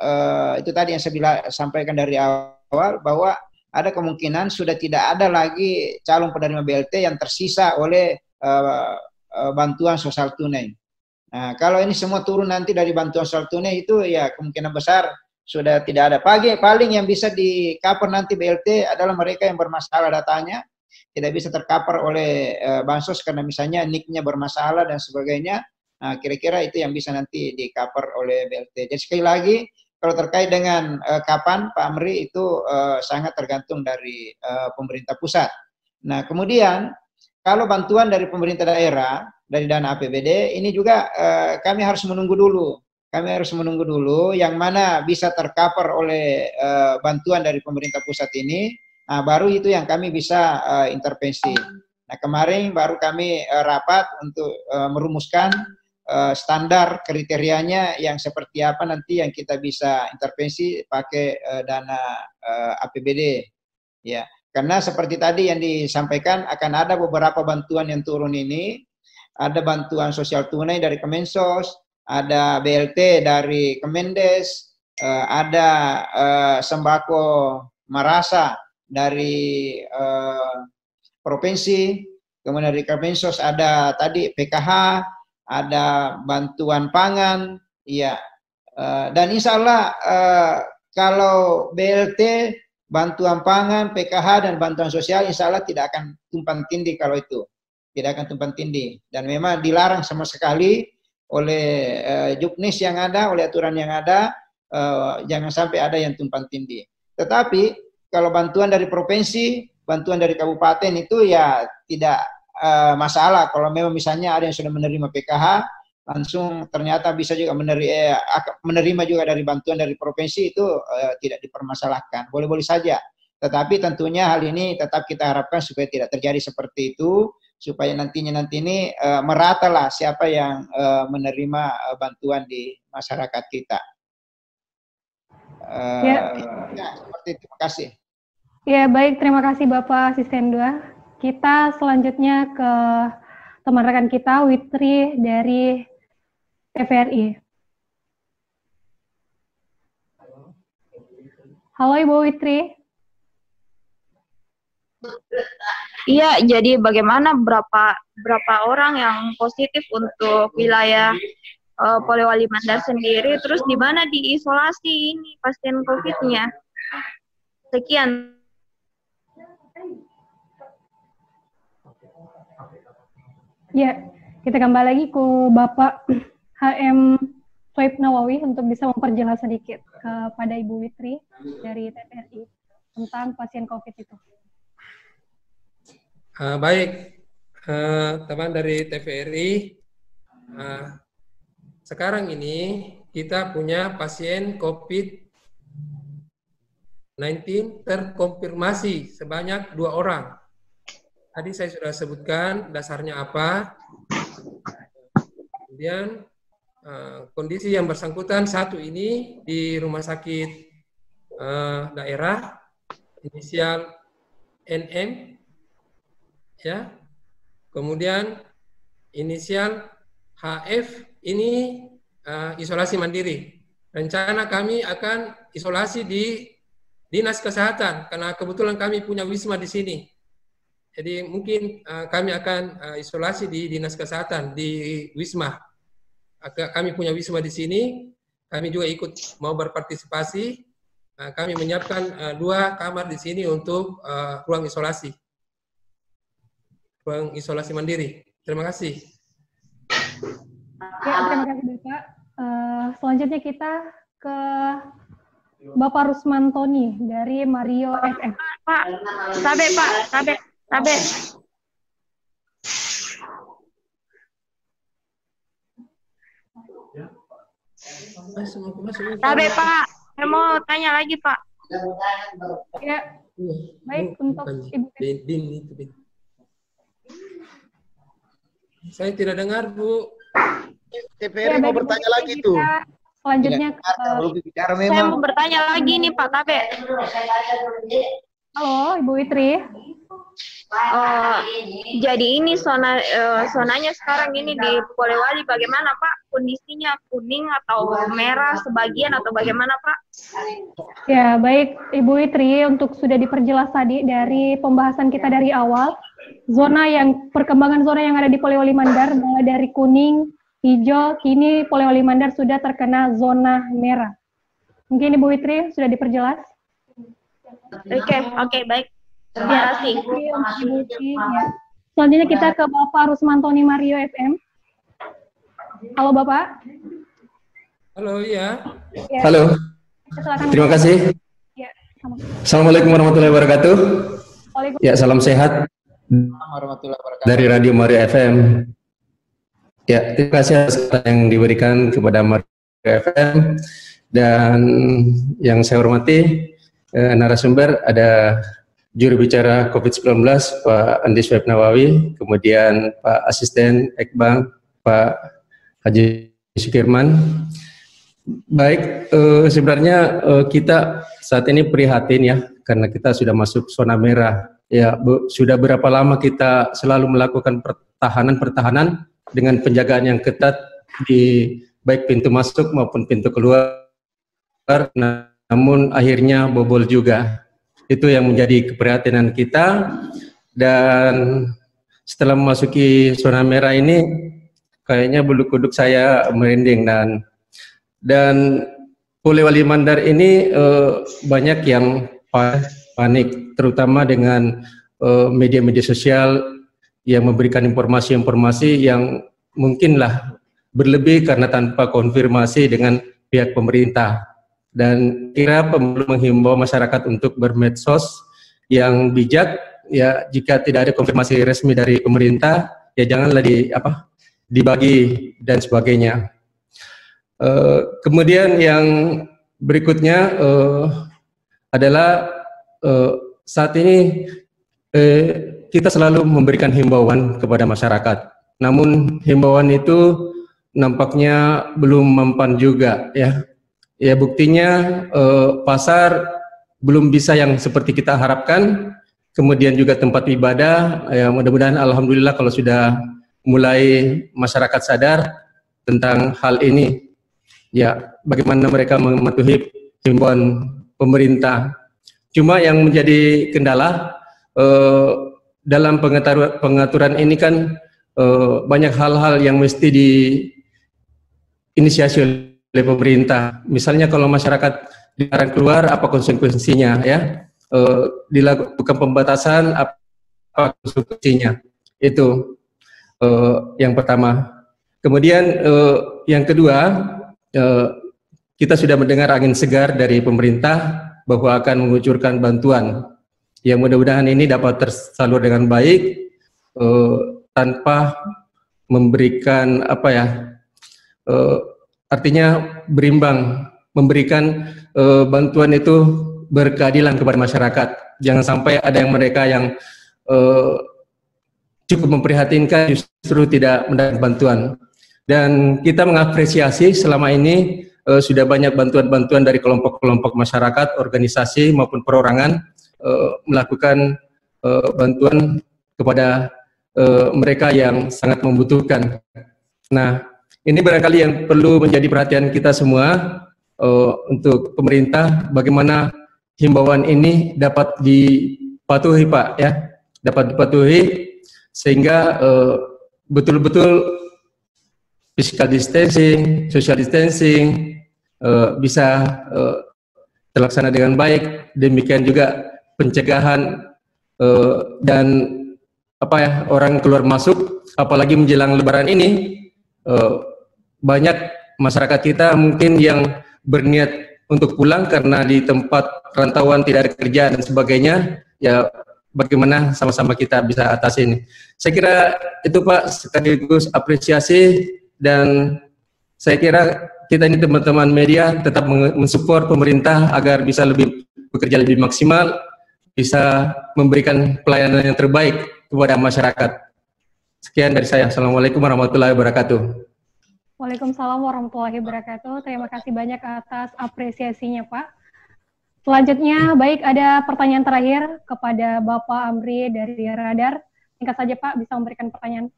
itu tadi yang saya sampaikan dari awal bahwa ada kemungkinan sudah tidak ada lagi calon penerima BLT yang tersisa oleh bantuan sosial tunai. Nah, kalau ini semua turun nanti dari bantuan sosial tunai itu ya kemungkinan besar sudah tidak ada. Paling yang bisa di cover nanti BLT adalah mereka yang bermasalah datanya, tidak bisa tercover oleh bansos karena misalnya nick-nya bermasalah dan sebagainya. Nah, kira-kira itu yang bisa nanti di cover oleh BLT. Jadi sekali lagi, kalau terkait dengan kapan Pak Amri itu sangat tergantung dari pemerintah pusat. Nah, kemudian kalau bantuan dari pemerintah daerah, dari dana APBD, ini juga kami harus menunggu dulu. Kami harus menunggu dulu yang mana bisa tercover oleh bantuan dari pemerintah pusat ini, nah, baru itu yang kami bisa intervensi. Nah, kemarin baru kami rapat untuk merumuskan standar kriterianya yang seperti apa nanti yang kita bisa intervensi pakai dana APBD. Ya, karena seperti tadi yang disampaikan akan ada beberapa bantuan yang turun ini. Ada bantuan sosial tunai dari Kemensos, ada BLT dari Kemendes, ada sembako Marasa dari provinsi, kemudian dari Kemensos ada tadi PKH, ada bantuan pangan, ya, dan insya Allah kalau BLT, bantuan pangan, PKH dan bantuan sosial insya Allah tidak akan tumpang tindih kalau itu. Tidak akan tumpang tindih. Dan memang dilarang sama sekali oleh juknis yang ada, oleh aturan yang ada, jangan sampai ada yang tumpang tindih. Tetapi kalau bantuan dari provinsi, bantuan dari kabupaten itu ya tidak masalah. Kalau memang misalnya ada yang sudah menerima PKH, langsung ternyata bisa juga menerima juga dari bantuan dari provinsi, itu tidak dipermasalahkan. Boleh-boleh saja. Tetapi tentunya hal ini tetap kita harapkan supaya tidak terjadi seperti itu, supaya nanti ini meratalah siapa yang menerima bantuan di masyarakat kita. Ya, seperti itu. Terima kasih. Ya, baik. Terima kasih Bapak Asisten 2. Kita selanjutnya ke teman rekan kita, Witri dari TVRI. Halo Ibu Witri. Iya, jadi bagaimana berapa orang yang positif untuk wilayah Polewali Mandar sendiri, terus di mana diisolasi ini pasien COVID-nya? Sekian. Ya, kita kembali lagi ke Bapak HM Soib Nawawi untuk bisa memperjelas sedikit kepada Ibu Witri dari TVRI tentang pasien COVID itu. Baik, teman dari TVRI, sekarang ini kita punya pasien COVID-19 terkonfirmasi sebanyak 2 orang. Tadi saya sudah sebutkan dasarnya apa. Kemudian kondisi yang bersangkutan satu ini di rumah sakit daerah, inisial NM, ya, kemudian inisial HF ini isolasi mandiri. Rencana kami akan isolasi di Dinas Kesehatan karena kebetulan kami punya wisma di sini. Jadi mungkin kami akan isolasi di Dinas Kesehatan di wisma. Kami punya wisma di sini. Kami juga ikut mau berpartisipasi. Kami menyiapkan 2 kamar di sini untuk ruang isolasi. Ruang isolasi mandiri. Terima kasih. Ya, terima kasih Bapak. Selanjutnya kita ke Bapak Rusman Tony dari Mario FM. Pak, Tabe. Tabe Pak, saya mau tanya lagi Pak. Ya, baik untuk Ibu. Saya tidak dengar, Bu. TVRI mau bertanya lagi tuh. Selanjutnya saya mau bertanya lagi nih Pak Tabe. Halo Ibu Witri. Jadi ini zonanya sekarang ini di Polewali bagaimana Pak? Kondisinya kuning atau merah sebagian atau bagaimana Pak? Ya baik Ibu Witri, untuk sudah diperjelas tadi dari pembahasan kita dari awal, perkembangan zona yang ada di Polewali Mandar mulai dari kuning, hijau, kini Polewali Mandar sudah terkena zona merah. Mungkin Ibu Witri sudah diperjelas? Oke, baik. Terima kasih. Ya. Selanjutnya kita ke Bapak Rusmantoni Mario FM. Halo Bapak. Halo, iya. Ya. Halo. Silakan. Terima kasih. Ya, Assalamualaikum warahmatullahi wabarakatuh. Ya, salam sehat Warahmatullahi wabarakatuh. dari Radio Mario FM. Ya, terima kasih atas kesempatan yang diberikan kepada Mario FM, dan yang saya hormati narasumber ada juru bicara COVID-19 Pak Andi Swaib Nawawi, kemudian Pak Asisten Ekbang Pak Haji Sukirman. Baik, sebenarnya kita saat ini prihatin ya, karena kita sudah masuk zona merah. Ya, sudah berapa lama kita selalu melakukan pertahanan dengan penjagaan yang ketat di baik pintu masuk maupun pintu keluar, namun akhirnya bobol juga. Itu yang menjadi keprihatinan kita, dan setelah memasuki zona merah ini kayaknya bulu kuduk saya merinding, dan Polewali Mandar ini banyak yang panik, terutama dengan media-media sosial yang memberikan informasi-informasi yang mungkinlah berlebih karena tanpa konfirmasi dengan pihak pemerintah. Dan kira perlu menghimbau masyarakat untuk bermedsos yang bijak. Ya, jika tidak ada konfirmasi resmi dari pemerintah, ya janganlah dibagi dan sebagainya. Kemudian yang berikutnya adalah saat ini kita selalu memberikan himbauan kepada masyarakat. Namun himbauan itu nampaknya belum mempan juga ya. Ya, buktinya pasar belum bisa yang seperti kita harapkan. Kemudian juga tempat ibadah, ya mudah-mudahan alhamdulillah kalau sudah mulai masyarakat sadar tentang hal ini. Ya, bagaimana mereka mematuhi himbauan pemerintah. Cuma yang menjadi kendala dalam pengaturan ini kan banyak hal-hal yang mesti diinisiasi oleh pemerintah. Misalnya kalau masyarakat dilarang keluar, apa konsekuensinya ya? Dilakukan pembatasan, apa konsekuensinya? Itu yang pertama. Kemudian yang kedua, kita sudah mendengar angin segar dari pemerintah bahwa akan mengucurkan bantuan yang mudah-mudahan ini dapat tersalur dengan baik tanpa memberikan artinya berimbang, memberikan bantuan itu berkeadilan kepada masyarakat. Jangan sampai ada yang mereka yang cukup memprihatinkan justru tidak mendapat bantuan. Dan kita mengapresiasi selama ini sudah banyak bantuan-bantuan dari kelompok-kelompok masyarakat, organisasi maupun perorangan melakukan bantuan kepada mereka yang sangat membutuhkan. Nah, ini barangkali yang perlu menjadi perhatian kita semua untuk pemerintah, bagaimana himbauan ini dapat dipatuhi Pak ya, dapat dipatuhi sehingga betul-betul physical distancing, social distancing bisa terlaksana dengan baik. Demikian juga pencegahan dan orang keluar masuk, apalagi menjelang Lebaran ini banyak masyarakat kita mungkin yang berniat untuk pulang karena di tempat rantauan tidak ada kerja dan sebagainya. Ya, bagaimana sama-sama kita bisa atasi ini. Saya kira itu Pak, sekaligus apresiasi. Dan saya kira kita ini teman-teman media tetap mensupport pemerintah agar bisa bekerja lebih maksimal, bisa memberikan pelayanan yang terbaik kepada masyarakat. Sekian dari saya. Assalamualaikum warahmatullahi wabarakatuh. Waalaikumsalam warahmatullahi wabarakatuh. Terima kasih banyak atas apresiasinya Pak. Selanjutnya, baik, ada pertanyaan terakhir kepada Bapak Amri dari Radar. Singkat saja Pak, bisa memberikan pertanyaan.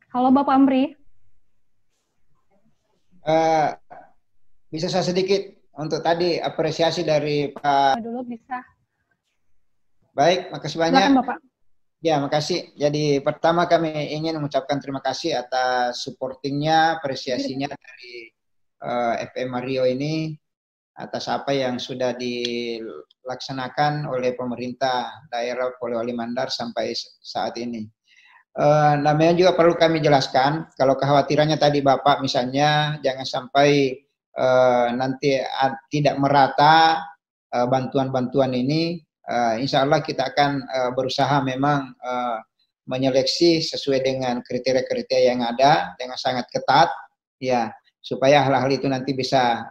Halo Bapak Amri. Bisa saya sedikit untuk tadi apresiasi dari Pak. Dulu bisa. Baik, makasih banyak. Silakan Bapak. Ya, makasih. Jadi pertama kami ingin mengucapkan terima kasih atas supportingnya, apresiasinya dari FM Mario ini atas apa yang sudah dilaksanakan oleh pemerintah daerah Polewali Mandar sampai saat ini. Namanya juga perlu kami jelaskan, kalau kekhawatirannya tadi Bapak misalnya jangan sampai nanti tidak merata bantuan-bantuan ini. Insya Allah kita akan berusaha memang menyeleksi sesuai dengan kriteria-kriteria yang ada dengan sangat ketat, ya, supaya hal-hal itu nanti bisa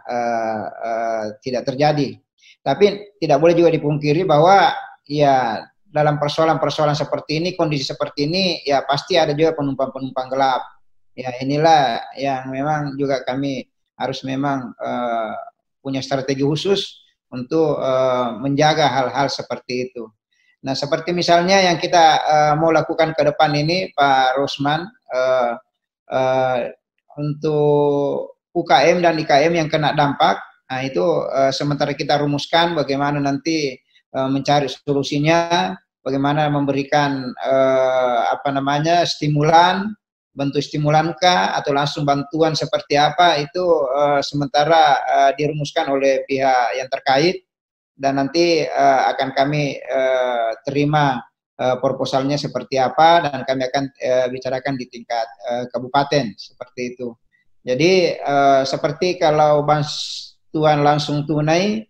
tidak terjadi. Tapi tidak boleh juga dipungkiri bahwa ya dalam persoalan-persoalan seperti ini, kondisi seperti ini, ya pasti ada juga penumpang-penumpang gelap. Ya inilah yang memang juga kami harus memang punya strategi khusus untuk menjaga hal-hal seperti itu. Nah, seperti misalnya yang kita mau lakukan ke depan ini, Pak Rosman, untuk UKM dan IKM yang kena dampak, nah itu sementara kita rumuskan bagaimana nanti mencari solusinya, bagaimana memberikan stimulan, bentuk stimulankah atau langsung bantuan seperti apa itu sementara dirumuskan oleh pihak yang terkait dan nanti akan kami terima proposalnya seperti apa dan kami akan bicarakan di tingkat kabupaten seperti itu. Jadi seperti kalau bantuan langsung tunai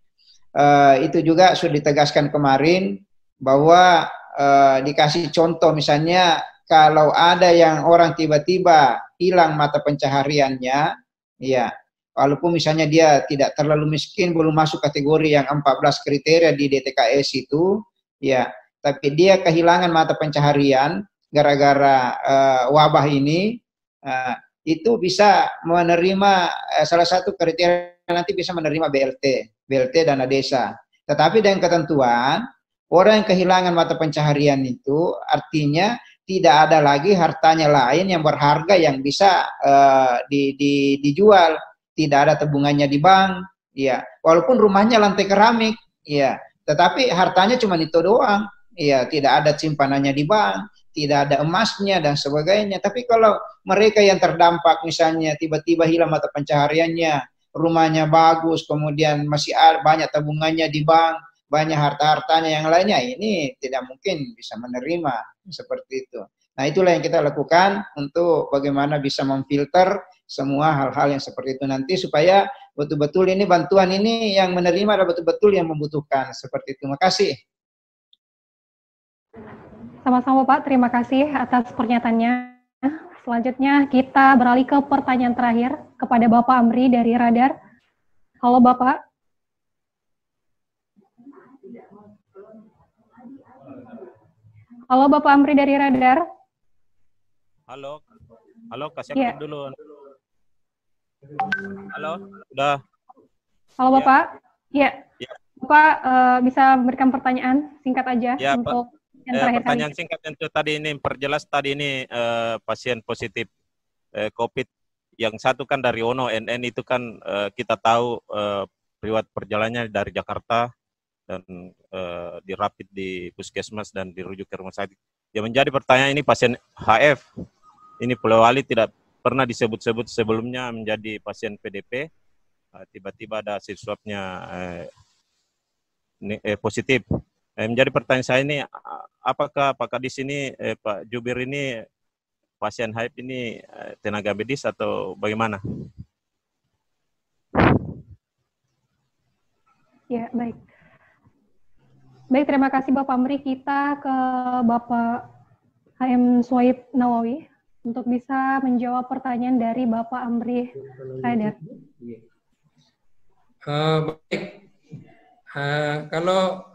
itu juga sudah ditegaskan kemarin bahwa dikasih contoh misalnya kalau ada yang orang tiba-tiba hilang mata pencahariannya, ya, walaupun misalnya dia tidak terlalu miskin, belum masuk kategori yang 14 kriteria di DTKS itu, ya, tapi dia kehilangan mata pencaharian gara-gara wabah ini, itu bisa menerima salah satu kriteria nanti bisa menerima BLT dana desa. Tetapi dengan ketentuan orang yang kehilangan mata pencaharian itu artinya tidak ada lagi hartanya lain yang berharga yang bisa dijual, tidak ada tabungannya di bank, ya. Walaupun rumahnya lantai keramik, ya, tetapi hartanya cuma itu doang, ya, tidak ada simpanannya di bank, tidak ada emasnya dan sebagainya. Tapi kalau mereka yang terdampak misalnya tiba-tiba hilang mata pencahariannya, rumahnya bagus, kemudian masih ada banyak tabungannya di bank, banyak harta-hartanya yang lainnya, ini tidak mungkin bisa menerima seperti itu. Nah, itulah yang kita lakukan untuk bagaimana bisa memfilter semua hal-hal yang seperti itu nanti supaya betul-betul ini bantuan ini yang menerima adalah betul-betul yang membutuhkan seperti itu. Terima kasih. Sama-sama Pak, terima kasih atas pernyataannya. Selanjutnya kita beralih ke pertanyaan terakhir kepada Bapak Amri dari Radar. Halo Bapak. Halo Bapak Amri dari Radar. Halo, kasih aktif dulu. Halo, udah. Halo Bapak. Ya. Bapak bisa memberikan pertanyaan singkat aja ya, untuk yang terakhir pertanyaan singkat yang tadi ini perjelas tadi ini pasien positif COVID yang satu kan dari Ono NN itu kan kita tahu riwayat perjalanannya dari Jakarta dan dirapid di puskesmas dan dirujuk ke rumah sakit. Yang menjadi pertanyaan ini pasien HF ini Polewali tidak pernah disebut-sebut sebelumnya menjadi pasien PDP, tiba-tiba ada hasil swabnya positif. Menjadi pertanyaan saya ini, apakah di sini Pak Jubir ini pasien HIV ini tenaga medis atau bagaimana? Ya, baik. Baik, terima kasih Bapak Amri. Kita ke Bapak HM Suhaib Nawawi untuk bisa menjawab pertanyaan dari Bapak Amri Radar. Baik. Kalau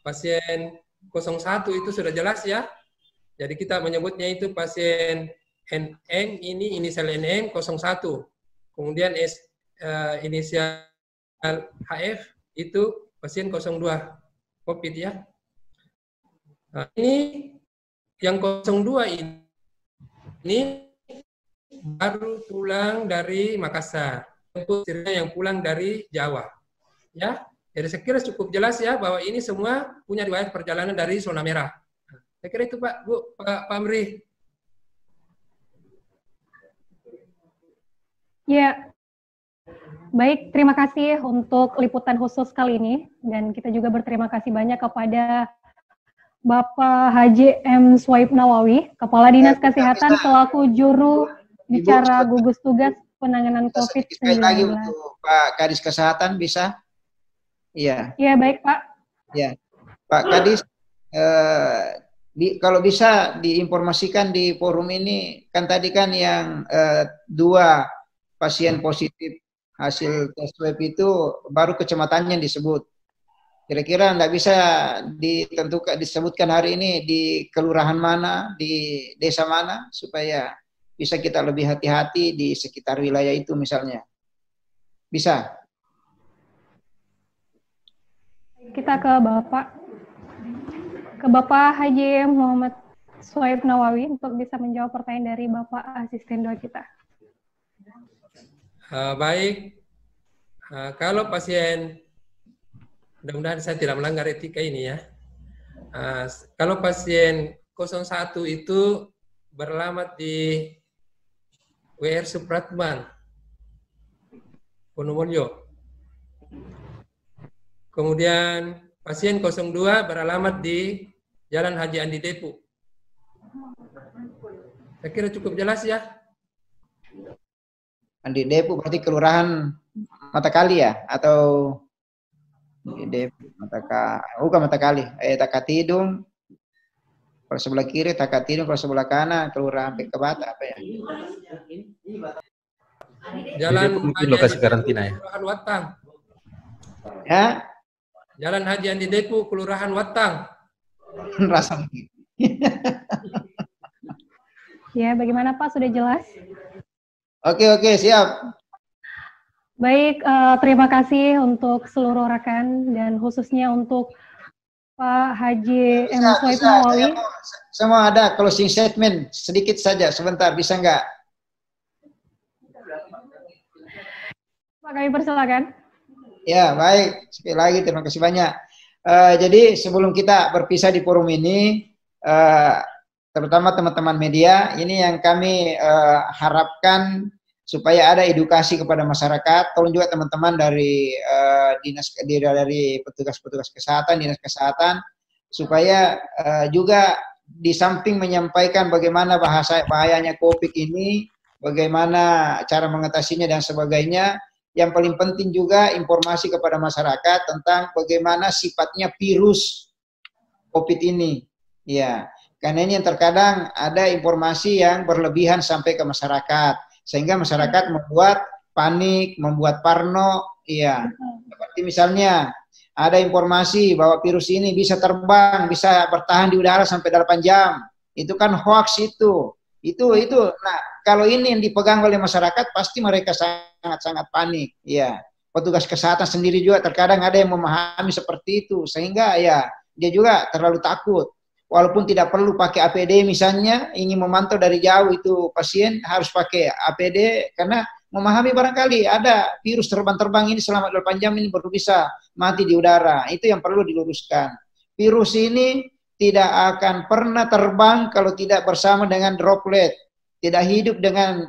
pasien 01 itu sudah jelas ya. Jadi kita menyebutnya itu pasien NN, ini inisial NN 01. Kemudian inisial HF itu pasien 02 COVID ya. Nah, ini yang 02 ini baru pulang dari Makassar. Untuk yang pulang dari Jawa. Ya. Jadi saya kira cukup jelas ya bahwa ini semua punya riwayat perjalanan dari zona merah. Saya kira itu Pak, Bu, Pak Amri. Ya, baik, terima kasih untuk liputan khusus kali ini, dan kita juga berterima kasih banyak kepada Bapak Haji M. Swaib Nawawi, Kepala Dinas Kesehatan selaku juru bicara gugus tugas penanganan COVID-19. Lagi untuk Pak Kadis Kesehatan bisa? Iya. Iya, baik Pak. Ya, Pak Kadis, kalau bisa diinformasikan di forum ini, kan tadi kan yang 2 pasien positif hasil tes swab itu baru kecamatannya disebut. Kira-kira nggak bisa disebutkan hari ini di kelurahan mana, di desa mana, supaya bisa kita lebih hati-hati di sekitar wilayah itu misalnya. Bisa? Kita ke Bapak Haji Muhammad Swaib Nawawi untuk bisa menjawab pertanyaan dari Bapak Asisten Doa kita. Baik, kalau pasien, mudah-mudahan saya tidak melanggar etika ini ya. Kalau pasien 01 itu beralamat di WR Supratman, Wonomulyo. Kemudian pasien 02 beralamat di Jalan Haji Andi Depu. Saya kira cukup jelas ya. Andi Depu berarti kelurahan Matakali ya, atau Depu bukan Matakali, Takatidung kalau sebelah kiri, Takatidung kalau sebelah kanan, kelurahan Pekebata apa ya? Jalan lokasi karantina ya. Kelurahan Watang. Ya. Jalan Haji Andi Depu, Kelurahan Watang. Rasa. Ya, bagaimana Pak? Sudah jelas? Oke, siap. Baik, terima kasih untuk seluruh rekan dan khususnya untuk Pak Haji M. Swaib Nawawi. Semua ada closing statement sedikit saja, sebentar, bisa nggak? Pak, kami persilakan. Ya, baik. Sekali lagi terima kasih banyak. Jadi sebelum kita berpisah di forum ini, terutama teman-teman media, ini yang kami harapkan supaya ada edukasi kepada masyarakat. Tolong juga teman-teman dari dari petugas-petugas kesehatan, dinas kesehatan, supaya juga di samping menyampaikan bagaimana bahayanya COVID ini, bagaimana cara mengatasinya dan sebagainya. Yang paling penting juga informasi kepada masyarakat tentang bagaimana sifatnya virus COVID ini. Ya, karena ini yang terkadang ada informasi yang berlebihan sampai ke masyarakat, sehingga masyarakat membuat panik, membuat parno. Ya, seperti misalnya ada informasi bahwa virus ini bisa terbang, bisa bertahan di udara sampai 8 jam. Itu kan hoax itu. Nah, kalau ini yang dipegang oleh masyarakat, pasti mereka sangat-sangat panik. Ya, petugas kesehatan sendiri juga terkadang ada yang memahami seperti itu, sehingga ya dia juga terlalu takut. Walaupun tidak perlu pakai APD misalnya, ingin memantau dari jauh itu pasien harus pakai APD karena memahami barangkali ada virus terbang-terbang ini selama 8 jam ini baru bisa mati di udara. Itu yang perlu diluruskan. Virus ini tidak akan pernah terbang kalau tidak bersama dengan droplet. Tidak hidup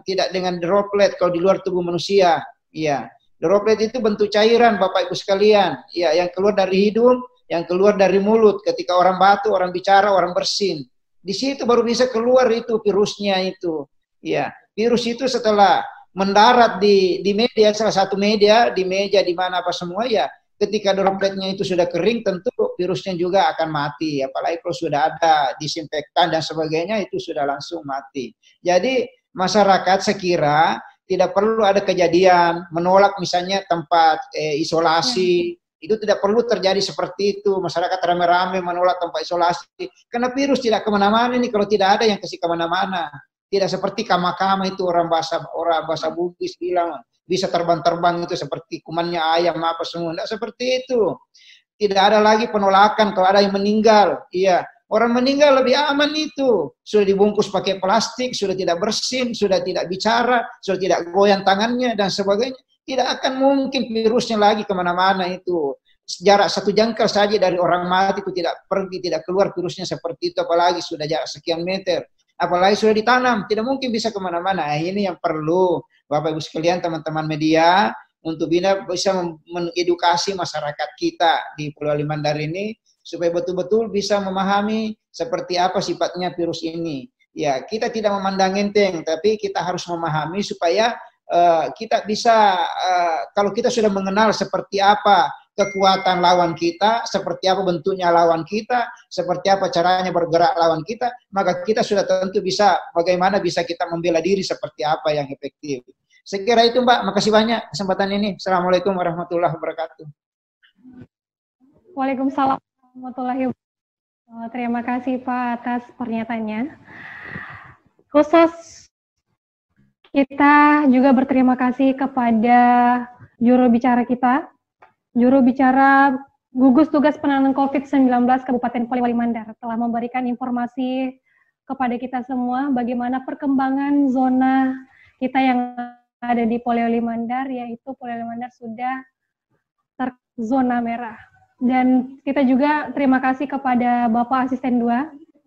tidak dengan droplet kalau di luar tubuh manusia. Iya. Droplet itu bentuk cairan Bapak Ibu sekalian. Iya, yang keluar dari hidung, yang keluar dari mulut ketika orang batuk, orang bicara, orang bersin. Di situ baru bisa keluar itu virusnya itu. Iya. Virus itu setelah mendarat di media, salah satu media, di meja di mana apa semua ya. Ketika dropletnya itu sudah kering, tentu virusnya juga akan mati. Apalagi kalau sudah ada disinfektan dan sebagainya, itu sudah langsung mati. Jadi masyarakat sekira tidak perlu ada kejadian menolak misalnya tempat isolasi. Itu tidak perlu terjadi seperti itu. Masyarakat rame-rame menolak tempat isolasi. Karena virus tidak kemana-mana ini kalau tidak ada yang kasih kemana-mana. Tidak seperti kama-kama itu orang bahasa Bugis bilang. Bisa terbang-terbang itu seperti kumannya ayam apa semua. Tidak seperti itu. Tidak ada lagi penolakan kalau ada yang meninggal. Iya, orang meninggal lebih aman itu. Sudah dibungkus pakai plastik, sudah tidak bersin, sudah tidak bicara, sudah tidak goyang tangannya dan sebagainya. Tidak akan mungkin virusnya lagi kemana-mana itu. jarak 1 jengkal saja dari orang mati itu tidak pergi, tidak keluar virusnya seperti itu, apalagi sudah jarak sekian meter, apalagi sudah ditanam, tidak mungkin bisa kemana-mana. Ini yang perlu Bapak Ibu sekalian, teman-teman media, untuk bisa mengedukasi masyarakat kita di Polewali Mandar ini, supaya betul-betul bisa memahami seperti apa sifatnya virus ini. Ya, kita tidak memandang enteng, tapi kita harus memahami supaya kita bisa, kalau kita sudah mengenal seperti apa kekuatan lawan kita, seperti apa bentuknya lawan kita, seperti apa caranya bergerak lawan kita, maka kita sudah tentu bisa bagaimana bisa kita membela diri seperti apa yang efektif. Saya kira itu Mbak, makasih banyak kesempatan ini. Assalamualaikum warahmatullahi wabarakatuh. Waalaikumsalam warahmatullahi wabarakatuh. Terima kasih Pak atas pernyataannya. Khusus kita juga berterima kasih kepada juru bicara kita, juru bicara gugus tugas penanganan COVID-19 Kabupaten Polewali Mandar, telah memberikan informasi kepada kita semua bagaimana perkembangan zona kita yang ada di Polewali Mandar, yaitu Polewali Mandar sudah terzona merah. Dan kita juga terima kasih kepada Bapak Asisten 2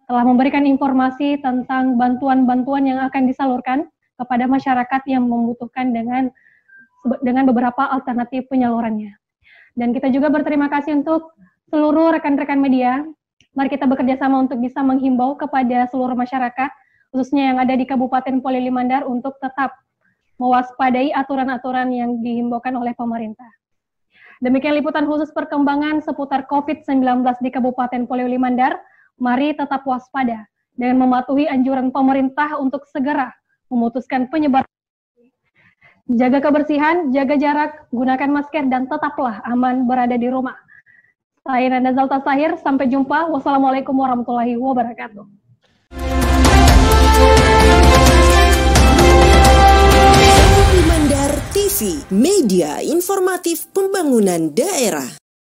telah memberikan informasi tentang bantuan-bantuan yang akan disalurkan kepada masyarakat yang membutuhkan dengan beberapa alternatif penyalurannya. Dan kita juga berterima kasih untuk seluruh rekan-rekan media. Mari kita bekerja sama untuk bisa menghimbau kepada seluruh masyarakat, khususnya yang ada di Kabupaten Polewali Mandar, untuk tetap mewaspadai aturan-aturan yang dihimbaukan oleh pemerintah. Demikian liputan khusus perkembangan seputar COVID-19 di Kabupaten Polewali Mandar. Mari tetap waspada dengan mematuhi anjuran pemerintah untuk segera memutuskan penyebaran. Jaga kebersihan, jaga jarak, gunakan masker, dan tetaplah aman berada di rumah. Saya Nanda Zalta Tahir, sampai jumpa. Wassalamualaikum warahmatullahi wabarakatuh. Mandar TV, media informatif pembangunan daerah.